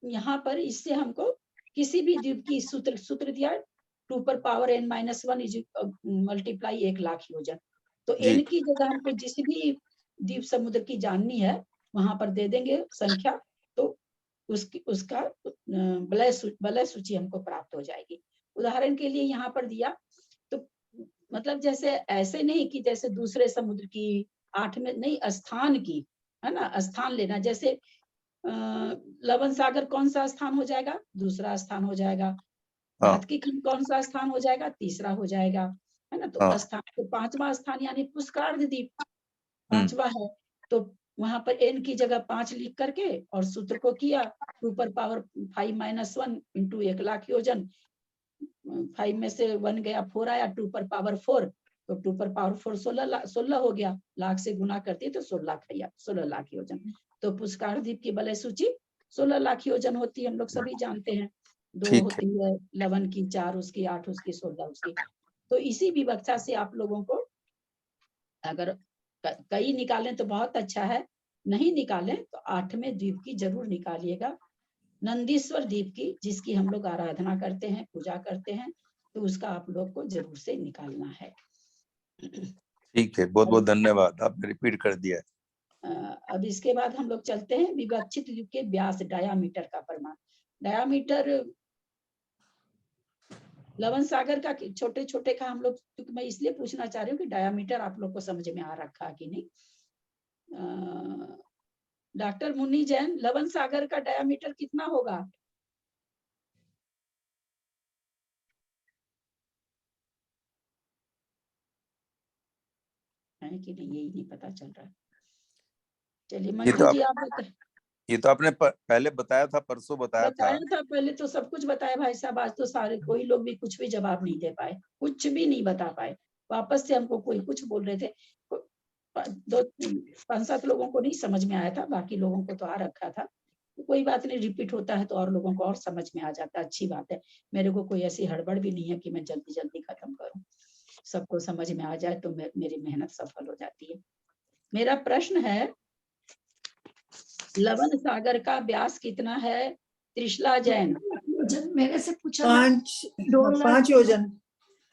यहाँ पर इससे हमको किसी भी द्वीप की सूत्र दिया 2⁻n-1 मल्टीप्लाई 1,00,000 योजन। तो n की जगह हमको जिस भी द्वीप समुद्र की जाननी है वहां पर दे देंगे संख्या, तो उसका वलय सूची हमको प्राप्त हो जाएगी। उदाहरण के लिए यहाँ पर दिया, तो मतलब जैसे ऐसे नहीं कि जैसे दूसरे समुद्र की 8 में नहीं, स्थान की है ना, स्थान लेना। जैसे लवण सागर कौन सा स्थान हो जाएगा? दूसरा स्थान हो जाएगा। धातकी खंड कौन सा स्थान हो जाएगा? तीसरा हो जाएगा, है ना। तो स्थान तो 5वां स्थान यानी पुष्करार्ध द्वीप 5वां है। तो वहां पर n की जगह 5 लिख करके और सूत्र को किया 2⁻5-1 इंटू 1,00,000 योजन। 5 में से 1 गया, 4 आया, 2⁻4, तो 2⁻4 16 हो गया। लाख से गुना करती तो 16,00,000 योजन। तो पुष्कर द्वीप की वलय सूची 16,00,000 योजन होती है, हम लोग सभी जानते हैं। 2 होती है लवन की, 4 उसकी, 8 उसकी, 16 उसकी। तो इसी विवक्षा से आप लोगों को अगर कई निकालें तो बहुत अच्छा है, नहीं निकालें तो 8वें द्वीप की जरूर निकालिएगा। नंदीश्वर द्वीप की, जिसकी हम लोग आराधना करते हैं, पूजा करते हैं, तो उसका आप लोग को जरूर से निकालना है। ठीक है, बहुत बहुत धन्यवाद, आपने रिपीट कर दिया। अब इसके बाद हम लोग चलते हैं विवक्षित द्वीप के व्यास डायामीटर का प्रमाण। डायामीटर लवन सागर का छोटे छोटे का हम लोग, क्योंकि मैं इसलिए पूछना चाह रही हूँ कि डायामीटर आप लोग को समझ में आ रखा कि नहीं। डॉक्टर मुन्नी जैन, लवन सागर का डायामीटर कितना होगा? है कि नहीं, यही नहीं पता चल रहा। चलिए मंजू जी आप बताएं। ये तो आपने पहले बताया था, परसों बताया था पहले तो सब कुछ बताया भाई साहब। आज तो सारे कोई लोग भी कुछ भी जवाब नहीं दे पाए, कुछ भी नहीं बता पाए। वापस से हमको कोई कुछ बोल रहे थे, 5-7 लोगों को नहीं समझ में आया था, बाकी लोगों को तो आ रखा था। कोई बात नहीं, रिपीट होता है तो और लोगों को और समझ में आ जाता है, अच्छी बात है। मेरे को कोई ऐसी हड़बड़ भी नहीं है कि मैं जल्दी जल्दी खत्म करूं, सबको समझ में आ जाए तो मेरी मेहनत सफल हो जाती है। मेरा प्रश्न है, लवन सागर का व्यास कितना है? त्रिशला जैन। मेरे से पूछा 5 योजन,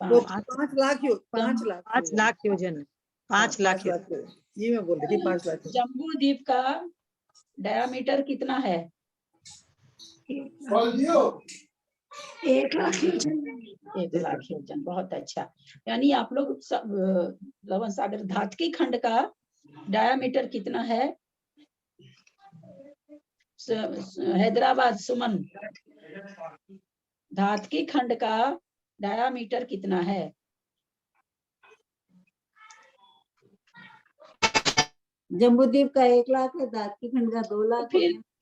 वो 5 5 लाख 5 लाख योजन, 5 लाख योजन। ये मैं बोल रही थी 5 लाख। जम्बू द्वीप का डायामीटर कितना है? 1 लाख योजन। 1 लाख योजन, बहुत अच्छा। यानी आप लोग लवन सागर धातकी खंड का डायामीटर कितना है? हैदराबाद सुमन, धातकी खंड का डायामीटर कितना है? जम्बूद्वीप का 1 लाख है, धातकी खंड का 2 लाख।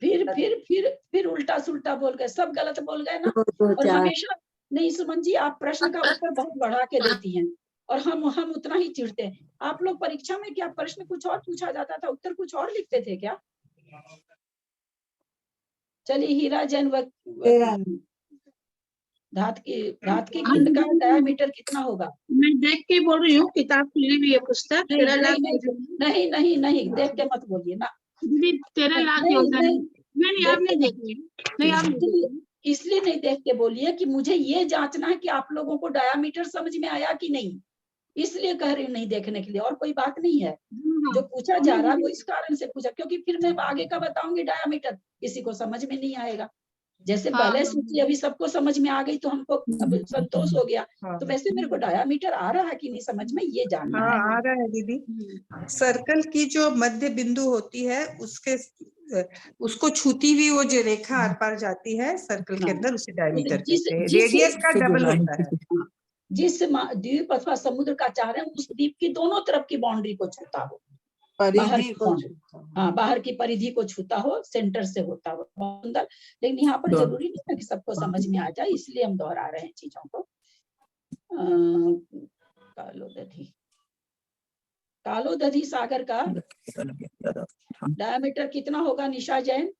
फिर उल्टा सुल्टा बोल गए, सब गलत बोल गए ना। और हमेशा नहीं सुमन जी, आप प्रश्न का उत्तर बहुत बढ़ा के देती हैं और हम उतना ही चिढ़ते हैं। आप लोग परीक्षा में क्या प्रश्न कुछ और पूछा जाता था, उत्तर कुछ और लिखते थे क्या? चलिए हीरा जैन, धातकी खंड का डायामीटर कितना होगा? मैं देख के बोल रही हूँ, किताब खुली हुई है, पुस्तक। 13 लाख। नहीं देख के मत बोलिए ना दीदी, 13 लाख योजन। नहीं आपने देखी, नहीं आपने इसलिए नहीं देख के बोलिए कि मुझे ये जांचना है कि आप लोगों को डायामीटर समझ में आया कि नहीं, इसलिए कह रही हूँ नहीं देखने के लिए, और कोई बात नहीं है। जो पूछा जा रहा है वो इस कारण से पूछा, क्योंकि फिर मैं आगे का बताऊंगी डायामीटर, किसी को समझ में नहीं आएगा। जैसे पहले सूची अभी सबको समझ में आ गई तो हमको अब संतोष हो गया, तो वैसे मेरे को डायामीटर आ रहा है कि नहीं समझ में, ये जानना है। आ रहा है दीदी। सर्कल की जो मध्य बिंदु होती है उसको छूती हुई वो जो रेखा आर पार जाती है सर्कल के अंदर, उसे डायमीटर कहते हैं। रेडियस का डबल होता है। जिस द्वीप अथवा समुद्र का चाह रहे हैं उस द्वीप की दोनों तरफ की बाउंड्री को छूता हो, बाहर की परिधि को छूता हो, सेंटर से होता हो, बहुत सुंदर। लेकिन यहाँ पर जरूरी नहीं है कि सबको समझ में आ जाए, इसलिए हम दोहरा रहे हैं चीजों को। कालोदधी सागर का डायमीटर कितना होगा निशा जैन?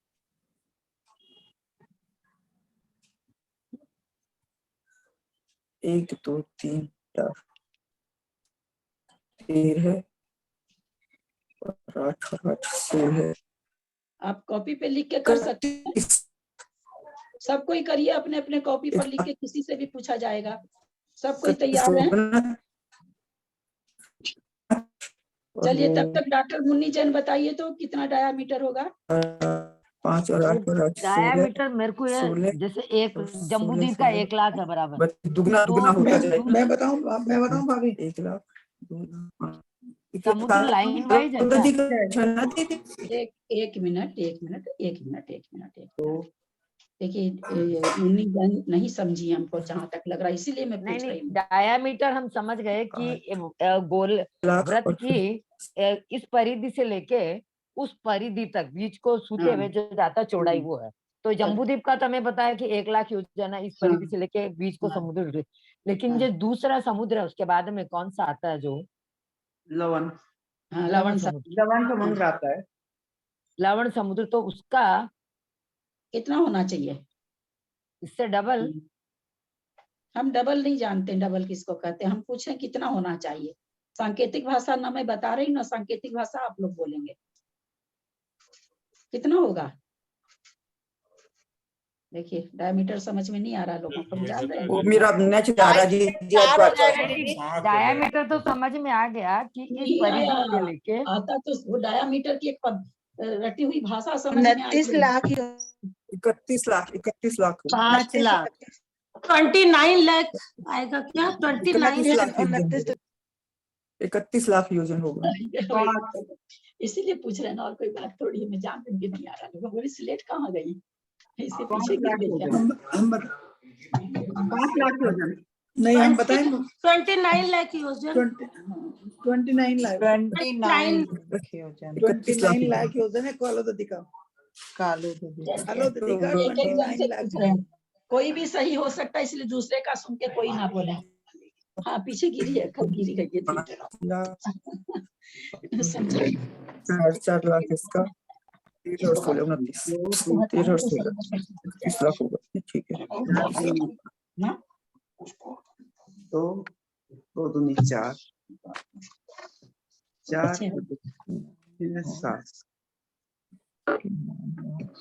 एक, 2, 3, 4, 13 और 8 16। आप कॉपी पे लिख के कर सकते हैं, सब कोई करिए अपने अपने कॉपी पर लिख के, किसी से भी पूछा जाएगा। सब कोई तैयार है? चलिए तब तक डॉक्टर मुन्नी जैन बताइए तो कितना डायामीटर होगा? 5 और 8 और 8 डायामीटर मेरे को जैसे एक जम्बूद्वीप का 1 लाख है बराबर, दुगना होता जाएगा। मैं बताऊं भाभी? 1 लाख, 2 लाख। समुद्र लाइन वाइज है। एक मिनट। देखिए मुन्नी जैन नहीं समझी हमको जहाँ तक लग रहा है, इसीलिए मैं पूछ रही हूँ। डायामीटर हम समझ गए कि गोल वृत्त की इस परिधि से लेके उस परिधि तक बीच को छूते हुए जो जाता चौड़ाई वो है। तो जम्बूद्वीप का तो हमें बताया कि 1 लाख योजन है इस परिधि से लेके बीच को समुद्र। लेकिन जो दूसरा समुद्र है उसके बाद में कौन सा आता है? जो लवण समुद्र आता है। लवण समुद्र, तो उसका कितना होना चाहिए? इससे डबल। हम डबल नहीं जानते, डबल किसको कहते हैं, हम पूछें कितना होना चाहिए। सांकेतिक भाषा ना मैं बता रही ना, सांकेतिक भाषा आप लोग बोलेंगे। कितना होगा? देखिए डायमीटर समझ में नहीं आ रहा लोगों को, जान रहे हैं? मेरा डायमीटर तो समझ में आ गया कि इस परिधि से लेके आता, तो वो डायमीटर की एक रटी हुई भाषा समझ में आ रही। 29 लाख 31 लाख 29 लाख आएगा क्या? 29 लाख 31 लाख योजन होगा। इसीलिए पूछ रहे हैं ना, और कोई बात थोड़ी है। मैं जान भी नहीं आ रहा लोगों को, स्लेट कहाँ गई? इससे पीछे गिर गई क्या? हम 5 लाख योजन नहीं, हम बताएं 29 लाख योजन। 29 लाख 29 लाख योजन है कालोदधी का। कोई भी सही हो सकता है, इसलिए दूसरे का सुन के कोई ना बोले। हाँ पीछे गिरी है, कब गिरी गई है? 4 लाख इसका 13 और 16 29 13 और 16 30 लाख होगा, ठीक है। तो 2 दूनी 4 4 7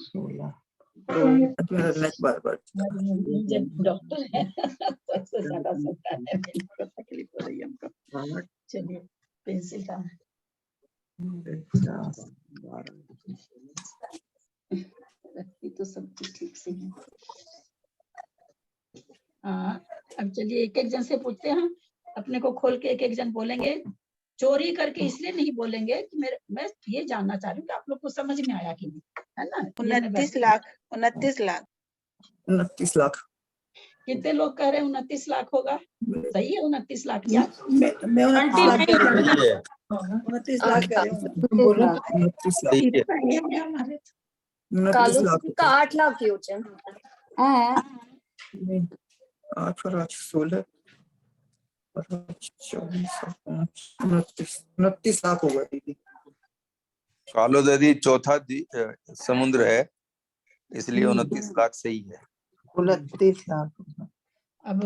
16 बार डॉक्टर है सबसे ज्यादा सोता है, तकलीफ हो रही है हमको। चलिए पेंसिल का रखी तो सब कुछ ठीक से है। हाँ, अब चलिए एक एक जन से पूछते हैं, अपने को खोल के एक एक जन बोलेंगे। चोरी करके इसलिए नहीं बोलेंगे कि मैं ये जानना चाह रही हूँ कि आप लोग को समझ में आया कि नहीं, है ना। 29 लाख 29 लाख 29 लाख। कितने लोग कह रहे हैं 29 लाख होगा? सही है 29 लाख क्या? मैं 29 लाख कह रही हूँ, 29 लाख कह रही हूँ। बोलो 29 लाख। 29 लाख का 8 लाख येऊचे 8 और 8 16 24 29 लाख होगा दीदी। कालो दीदी चौथा समुद्र है, इसलिए 29 लाख सही है। 29 लाख। अब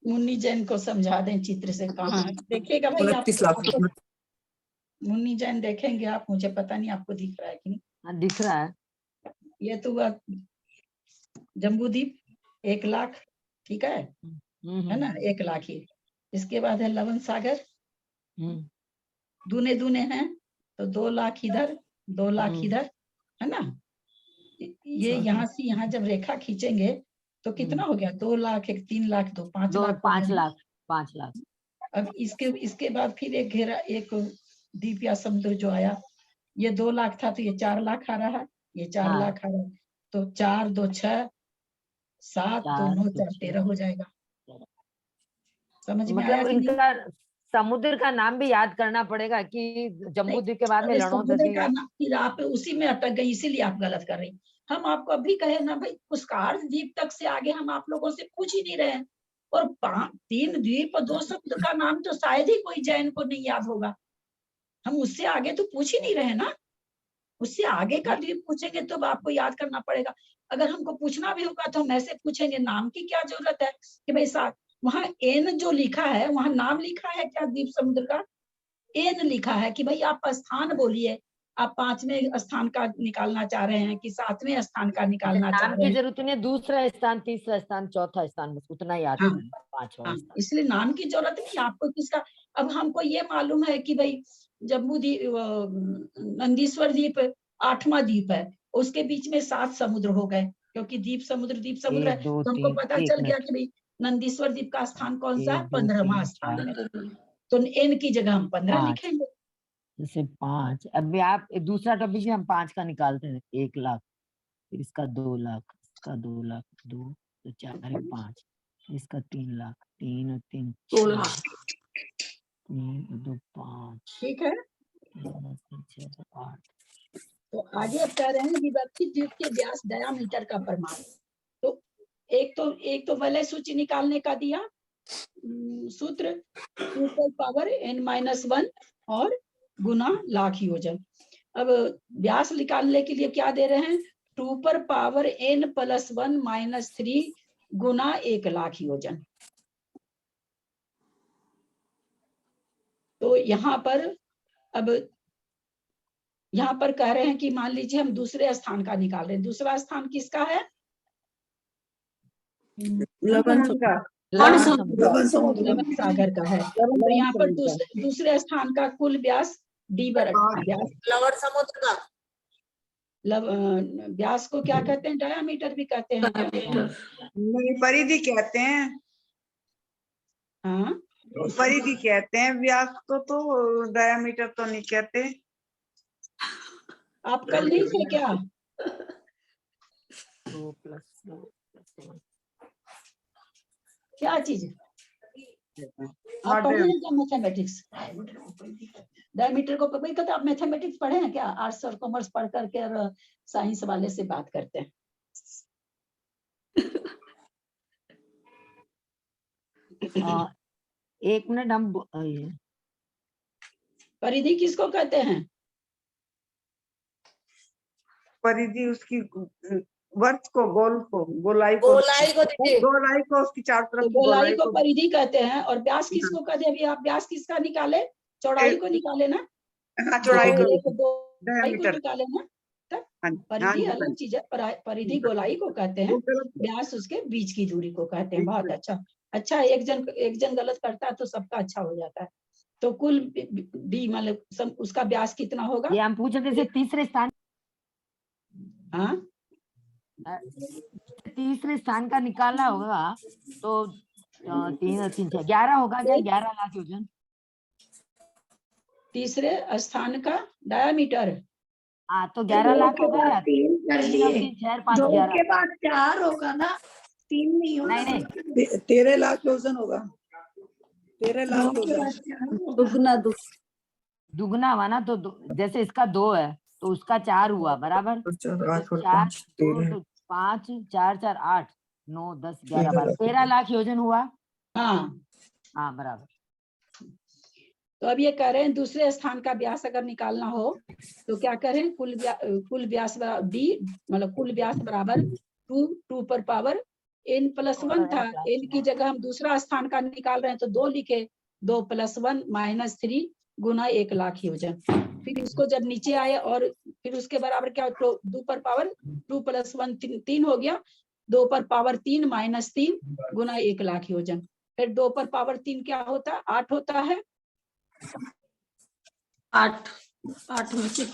मुन्नी जैन को समझा दें चित्र से, कहाँ है देखिएगा भाई आप। 29 लाख। मुन्नी जैन देखेंगे आप, मुझे पता नहीं आपको दिख रहा है कि नहीं। दिख रहा है। ये तो हुआ जम्बूद्वीप 1 लाख, ठीक है ना, 1 लाख ही। इसके बाद है लवन सागर, दूने दूने हैं तो 2 लाख इधर 2 लाख इधर, है ना। ये यहाँ से यहाँ जब रेखा खींचेंगे तो कितना हो गया? 2 लाख 1 3 लाख 2 5 लाख 5 लाख 5 लाख। अब इसके बाद फिर एक घेरा, एक द्वीप या समुद्र जो आया, ये 2 लाख था तो ये 4 लाख आ रहा है, ये 4 लाख आ रहा है, तो 4 2 6 7 2 9 4 13 हो जाएगा। समझ में आया मतलब कि नहीं? इनका समुद्र का नाम भी याद करना पड़ेगा कि जम्बूद्वीप के बाद में समुद्र का नाम, फिर आप उसी में अटक गई, इसीलिए आप गलत कर रही। हम आपको अभी कहे ना भाई, पुष्कर द्वीप तक से आगे हम आप लोगों से पूछ ही नहीं रहे हैं। और 3 द्वीप और 2 समुद्र का नाम तो शायद ही कोई जैन को नहीं याद होगा। हम उससे आगे तो पूछ ही नहीं रहे ना, उससे आगे का द्वीप पूछेंगे तो आपको याद करना पड़ेगा। अगर हमको पूछना भी होगा तो हम ऐसे पूछेंगे, नाम की क्या जरूरत है कि भाई वहाँ एन जो लिखा है वहाँ नाम लिखा है क्या द्वीप समुद्र का? एन लिखा है कि भाई आप स्थान बोलिए, आप 5वें स्थान का निकालना चाह रहे हैं कि 7वें स्थान का निकालना चाह नाम रहे की हैं। जरूरत नहीं है, दूसरा स्थान, तीसरा स्थान, चौथा स्थान, बस उतना याद करना। 5वां स्थान, इसलिए नाम की जरूरत नहीं आपको किसका। अब हमको ये मालूम है कि भाई जम्बूद्वीप नंदीश्वर द्वीप 8वां द्वीप है, उसके बीच में 7 समुद्र हो गए, क्योंकि द्वीप समुद्र है। 1 2 तो हमको 3 पता 1 चल गया मिनट कि भाई नंदीश्वर द्वीप का स्थान कौन सा है? 1 2 15वां 3 स्थान 4 में, तो एन की जगह हम 15 5 लिखेंगे। जैसे 5। अभी आप दूसरा टॉपिक भी हम 5 का निकालते हैं, 1 लाख, फिर इसका 2 लाख, इसका 2 लाख 2 तो 4 5, इसका 3 लाख 3 और 3 16 3 2 5, ठीक है। 8। तो आगे अब कह रहे हैं विभक्ति द्वीप के व्यास डायामीटर का प्रमाण। तो एक तो वलय सूची निकालने का दिया सूत्र 2 पावर n-1 और गुना लाख योजन। अब व्यास निकालने के लिए क्या दे रहे हैं? 2 पर पावर n+1 - 3 गुना 1 लाख योजन। तो यहाँ पर कह रहे हैं कि मान लीजिए हम दूसरे स्थान का निकाल रहे हैं। दूसरा स्थान किसका है? लवन सागर का है। तो यहाँ पर दूसरे स्थान का कुल व्यास d व्यास, लवर समुद्र का व्यास को क्या कहते हैं? डायामीटर भी कहते हैं। नहीं, परिधि कहते हैं। हाँ, परिधि कहते हैं, व्यास को तो डायामीटर तो नहीं कहते। आप कल नहीं थे क्या? 2 + 2 + 1 क्या चीज? आप पढ़े हैं क्या मैथमेटिक्स? डायमीटर को भाई कहते आप मैथमेटिक्स पढ़े हैं क्या? आर्ट्स और कॉमर्स पढ़ करके और साइंस वाले से बात करते हैं। एक मिनट, हम परिधि किसको कहते हैं? परिधि उसकी वर्ष को गोलाई गोलाई को दीजिए। गोलाई को उसकी चारों तरफ तो की गोलाई को परिधि कहते हैं। और व्यास किसको कहते हैं? अभी आप व्यास किसका निकाले? चौड़ाई को निकाले ना? हाँ, चौड़ाई को, गोलाई को निकाले ना? तब परिधि अलग चीज है, परिधि गोलाई को कहते हैं, व्यास उसके बीच की दूरी को कहते हैं। बहुत अच्छा। एक जन गलत करता है तो सबका अच्छा हो जाता है। तो कुल बी मतलब उसका व्यास कितना होगा? ये हम पूछ रहे थे तीसरे स्थान। हाँ, तीसरे स्थान का निकालना होगा तो 3 और 3 6 11 होगा क्या? 11 लाख योजन। तीसरे स्थान का डायामीटर। हाँ, तो 11 लाख होगा या 3 कर 3 और लिए, 3 4 5 2 11। के बाद 4 होगा ना, 3 नहीं होगा। नहीं 13 लाख योजन होगा। 13 लाख योजन दुगना हुआ ना, तो जैसे इसका 2 है तो उसका 4 हुआ बराबर। 4 2 5 4 4 8 9 10 11 12 13 लाख योजन हुआ। हाँ बराबर। तो अब ये कह रहे हैं दूसरे स्थान का व्यास अगर निकालना हो तो क्या करें? कुल व्यास बी मतलब कुल व्यास बराबर 2 पर पावर n + 1 था। n की जगह हम दूसरा स्थान का निकाल रहे हैं तो 2 लिखे। 2 + 1 -3 गुना 1 लाख योजन। फिर इसको जब नीचे आए और फिर उसके बराबर क्या? तो 2 पर पावर 2 + 1 3 हो गया। 2 पर पावर 3 -3 गुना 1 लाख योजन। फिर 2 पर पावर 3 क्या होता है? 8 होता है। 8 में से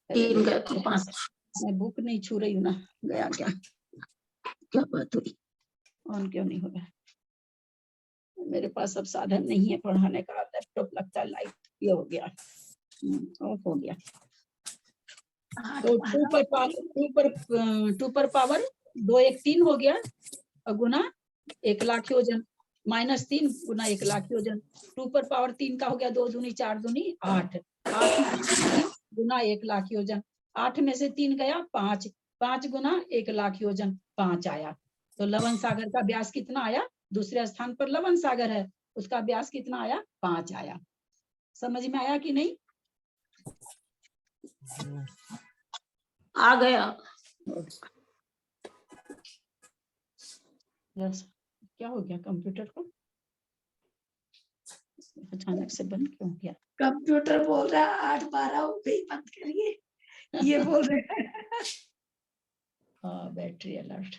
3 गए तो 5। मैं बुक नहीं छू रही हूँ ना, गया क्या बात हुई? ऑन क्यों नहीं हो रहा? मेरे पास अब साधन नहीं है पढ़ाने का। लैपटॉप लगता है लाइट ये हो गया, ऑफ हो गया। तो 2 पर पावर 2 1 3 हो गया और गुना 1 लाख योजन -3 गुना 1 लाख योजन। 2 पर पावर 3 का हो गया 2 दूनी 4 दूनी 8 गुना 1 लाख योजन। 8 में से 3 गया 5 गुना 1 लाख योजन 5 आया। तो लवन सागर का व्यास कितना आया? दूसरे स्थान पर लवन सागर है, उसका व्यास कितना आया? 5 आया। समझ में आया कि नहीं? आ गया। यस। क्या हो गया कंप्यूटर को? अचानक से बंद क्यों गया? कंप्यूटर बोल रहा है 8 12 हो गई, बंद करिए, ये बोल रहे हैं। हाँ, बैटरी अलर्ट।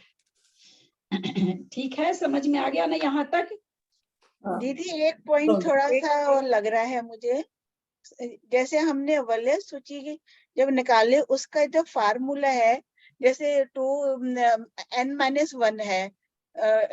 ठीक है, समझ में आ गया ना यहाँ तक? दीदी एक पॉइंट थोड़ा सा और लग रहा है मुझे। जैसे हमने वलय सूची की जब निकाले उसका जो फार्मूला है, जैसे 2n-1 है,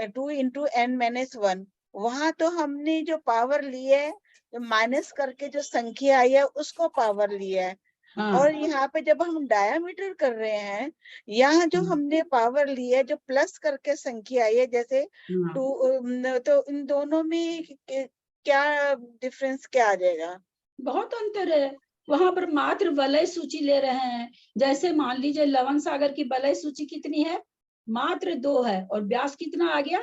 2 × n-1, वहां तो हमने जो पावर ली है, माइनस करके जो संख्या आई है उसको पावर लिया है। और यहाँ पे जब हम डायमीटर कर रहे हैं, यहाँ जो हमने पावर ली है, जो प्लस करके संख्या आई है, जैसे 2, तो इन दोनों में क्या डिफरेंस क्या आ जाएगा? बहुत अंतर है। वहां पर मात्र वलय सूची ले रहे हैं। जैसे मान लीजिए लवन सागर की वलय सूची कितनी है? मात्र 2 है। और व्यास कितना आ गया?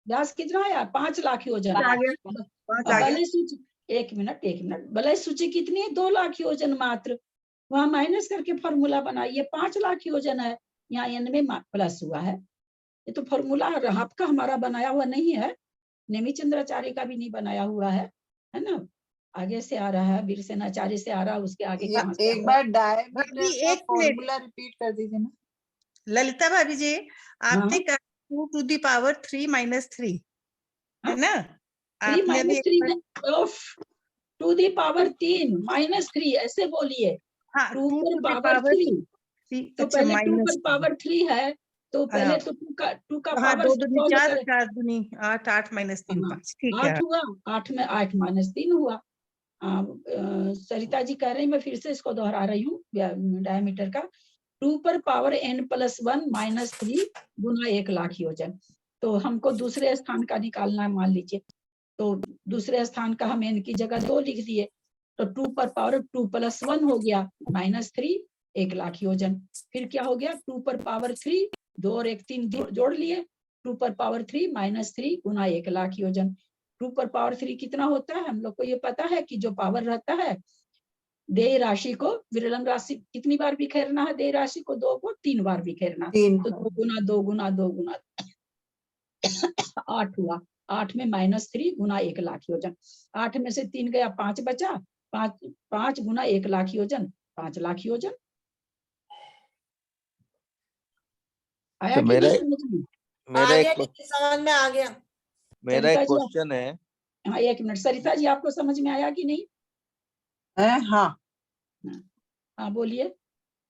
व्यास कितना आया? 5 लाख योजन। वलय सूची 1 मिनट वलय सूची कितनी है? 2 लाख योजन मात्र। वहां माइनस करके फॉर्मूला बनाइए, 5 लाख योजन है, यहाँ n में प्लस हुआ है। ये तो फॉर्मूला आपका हमारा बनाया हुआ नहीं है, नेमिचंद्राचार्य का भी नहीं बनाया हुआ है ना? आगे से आ रहा है, वीरसेनाचार्य से आ रहा है, उसके आगे कहाँ से? एक बार डायमीटर का फॉर्मूला रिपीट कर दीजिए ना। ललिता भाभी जी, आपने कहा 2 to the power 3 - 3 है ना? 3 - 3 2 the power 3 -3 ऐसे बोलिए। 2 पर पावर 3, तो पहले 2 पर पावर 3 है, तो पहले तो 2 का पावर 2 दूनी 4 4 दूनी 8 8 - 3 5। ठीक है, 8 हुआ। 8 में 8 -3 हुआ। सरिता जी कह रही, मैं फिर से इसको दोहरा रही हूँ डायमीटर का। 2 पर पावर n+1 -3 गुना 1 लाख योजन। तो हमको दूसरे स्थान का निकालना है, मान लीजिए। तो दूसरे स्थान का हम n की जगह 2 लिख दिए, तो 2 पर पावर 2 + 1 हो गया -3 1 लाख योजन। फिर क्या हो गया? 2 पर पावर 3 2 और 1 3 जोड़ लिए, 2 पर पावर 3 -3 गुना 1 लाख योजन। 2 पर पावर 3 कितना होता है? हम लोग को ये पता है कि जो पावर रहता है देय राशि को विरलम राशि कितनी बार बिखेरना है? देय राशि को 2 को 3 बार बिखेरना। तीन तो 2 गुना 2 गुना 2 गुना 8 हुआ। 8 में -3 गुना 1 लाख योजन। 8 में से 3 गया 5 बचा। 5 गुना 1 लाख योजन 5 लाख योजन। आया तो कि मेरा नहीं समझ में? समझ में आ गया। मेरा एक सरिता जी, क्वेश्चन है। हाँ 1 मिनट, सरिता जी आपको समझ में आया कि नहीं? हाँ हाँ बोलिए।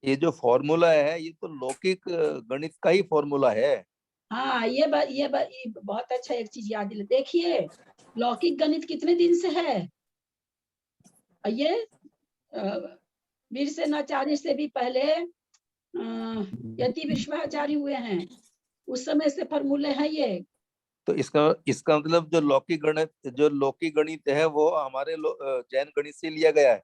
ये जो फॉर्मूला है ये तो लौकिक गणित का ही फॉर्मूला है। हाँ ये बहुत अच्छा एक चीज याद दिला। देखिए लौकिक गणित कितने दिन से है? ये वीरसेनाचार्य से भी पहले यति विश्वाचार्य हुए हैं, उस समय से फॉर्मूले हैं ये। तो इसका मतलब जो लौकिक गणित है वो हमारे जैन गणित से लिया गया है।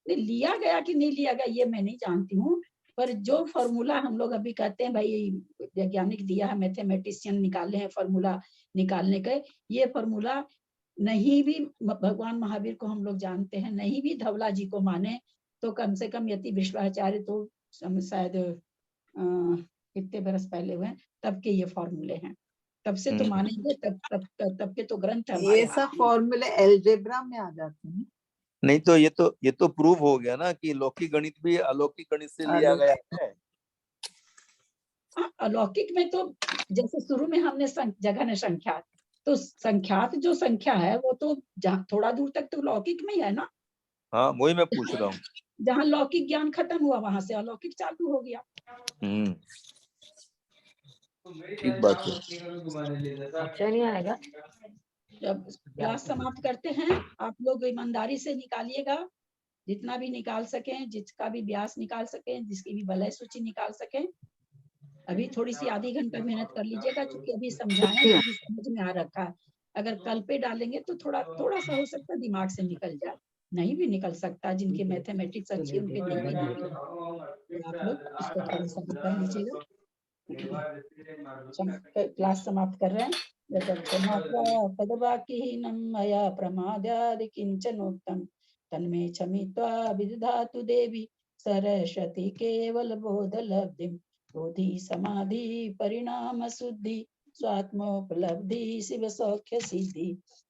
लिया गया कि नहीं लिया गया ये मैं नहीं जानती हूँ, पर जो फॉर्मूला हम लोग अभी कहते हैं भाई वैज्ञानिक दिया है, मैथमेटिशियन निकाले हैं फॉर्मूला निकालने के, ये फॉर्मूला नहीं भी भगवान महावीर को हम लोग जानते हैं, नहीं भी धवला जी को माने तो कम से कम यति विश्वाचार्य तो शायद कितने बरस पहले हुए, तब के ये फॉर्मूले हैं, तब से तो मानेंगे, तब के तो ग्रंथ ये सब फॉर्मूले अलजेब्रा में आ जाते हैं। नहीं तो ये तो प्रूव हो गया ना कि लौकिक गणित भी अलौकिक गणित से लिया गया है। अलौकिक में तो जैसे शुरू में हमने जगह ने संख्यात, तो संख्यात जो संख्या है वो तो थोड़ा दूर तक तो लौकिक में ही है ना। हाँ वही मैं पूछ रहा हूँ। जहाँ लौकिक ज्ञान खत्म हुआ वहां से अलौकिक चालू हो गया। ठीक बात है। अच्छा नहीं आएगा। जब क्लास समाप्त करते हैं आप लोग ईमानदारी से निकालिएगा, जितना भी निकाल सकें, जिसका भी ब्यास निकाल सकें, जिसकी भी वलय सूची निकाल सकें। अभी थोड़ी सी आधी घंटा मेहनत कर लीजिएगा, क्योंकि अभी समझाएं तो अभी समझ में आ रखा है। अगर कल पे डालेंगे तो थोड़ा सा हो सकता है दिमाग से निकल जाए, नहीं भी निकल सकता। जिनके मैथमेटिक्स अच्छी है उनके नहीं भी निकले, तो आप लोग इसको थोड़ा सा कर लीजिएगा। क्लास समाप्त कर रहे हैं। मया प्रमादादि किंचनोक्तम तन्मे क्षमित्वा विदधातु देवी सरस्वती केवल बोध लब्धिम बोधि समाधि परिणाम शुद्धि स्वात्मोपलब्धि शिव सौख्य सिद्धि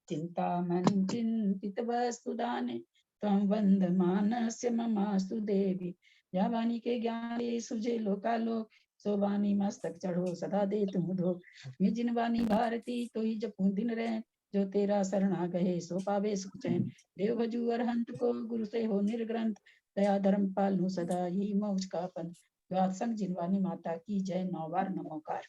चिंतामणि चिंतित वस्तुदाने त्वं वंदमानस्य ममास्तु देवी। जहाँ वाणी के ज्ञान सुझे लोकालोक, सो वाणी मस्तक चढ़ो सदा दे तुम धो। मैं जिन वाणी भारती तो ही जपूं दिन रहे, जो तेरा शरणा गए सो पावे सुख चैन। देव भजू अरहंत को गुरु से हो निर्ग्रंथ, दया धर्म पालू सदा ही मौज का पंथ। संग जिनवानी माता की जय। 9 बार नमोकार।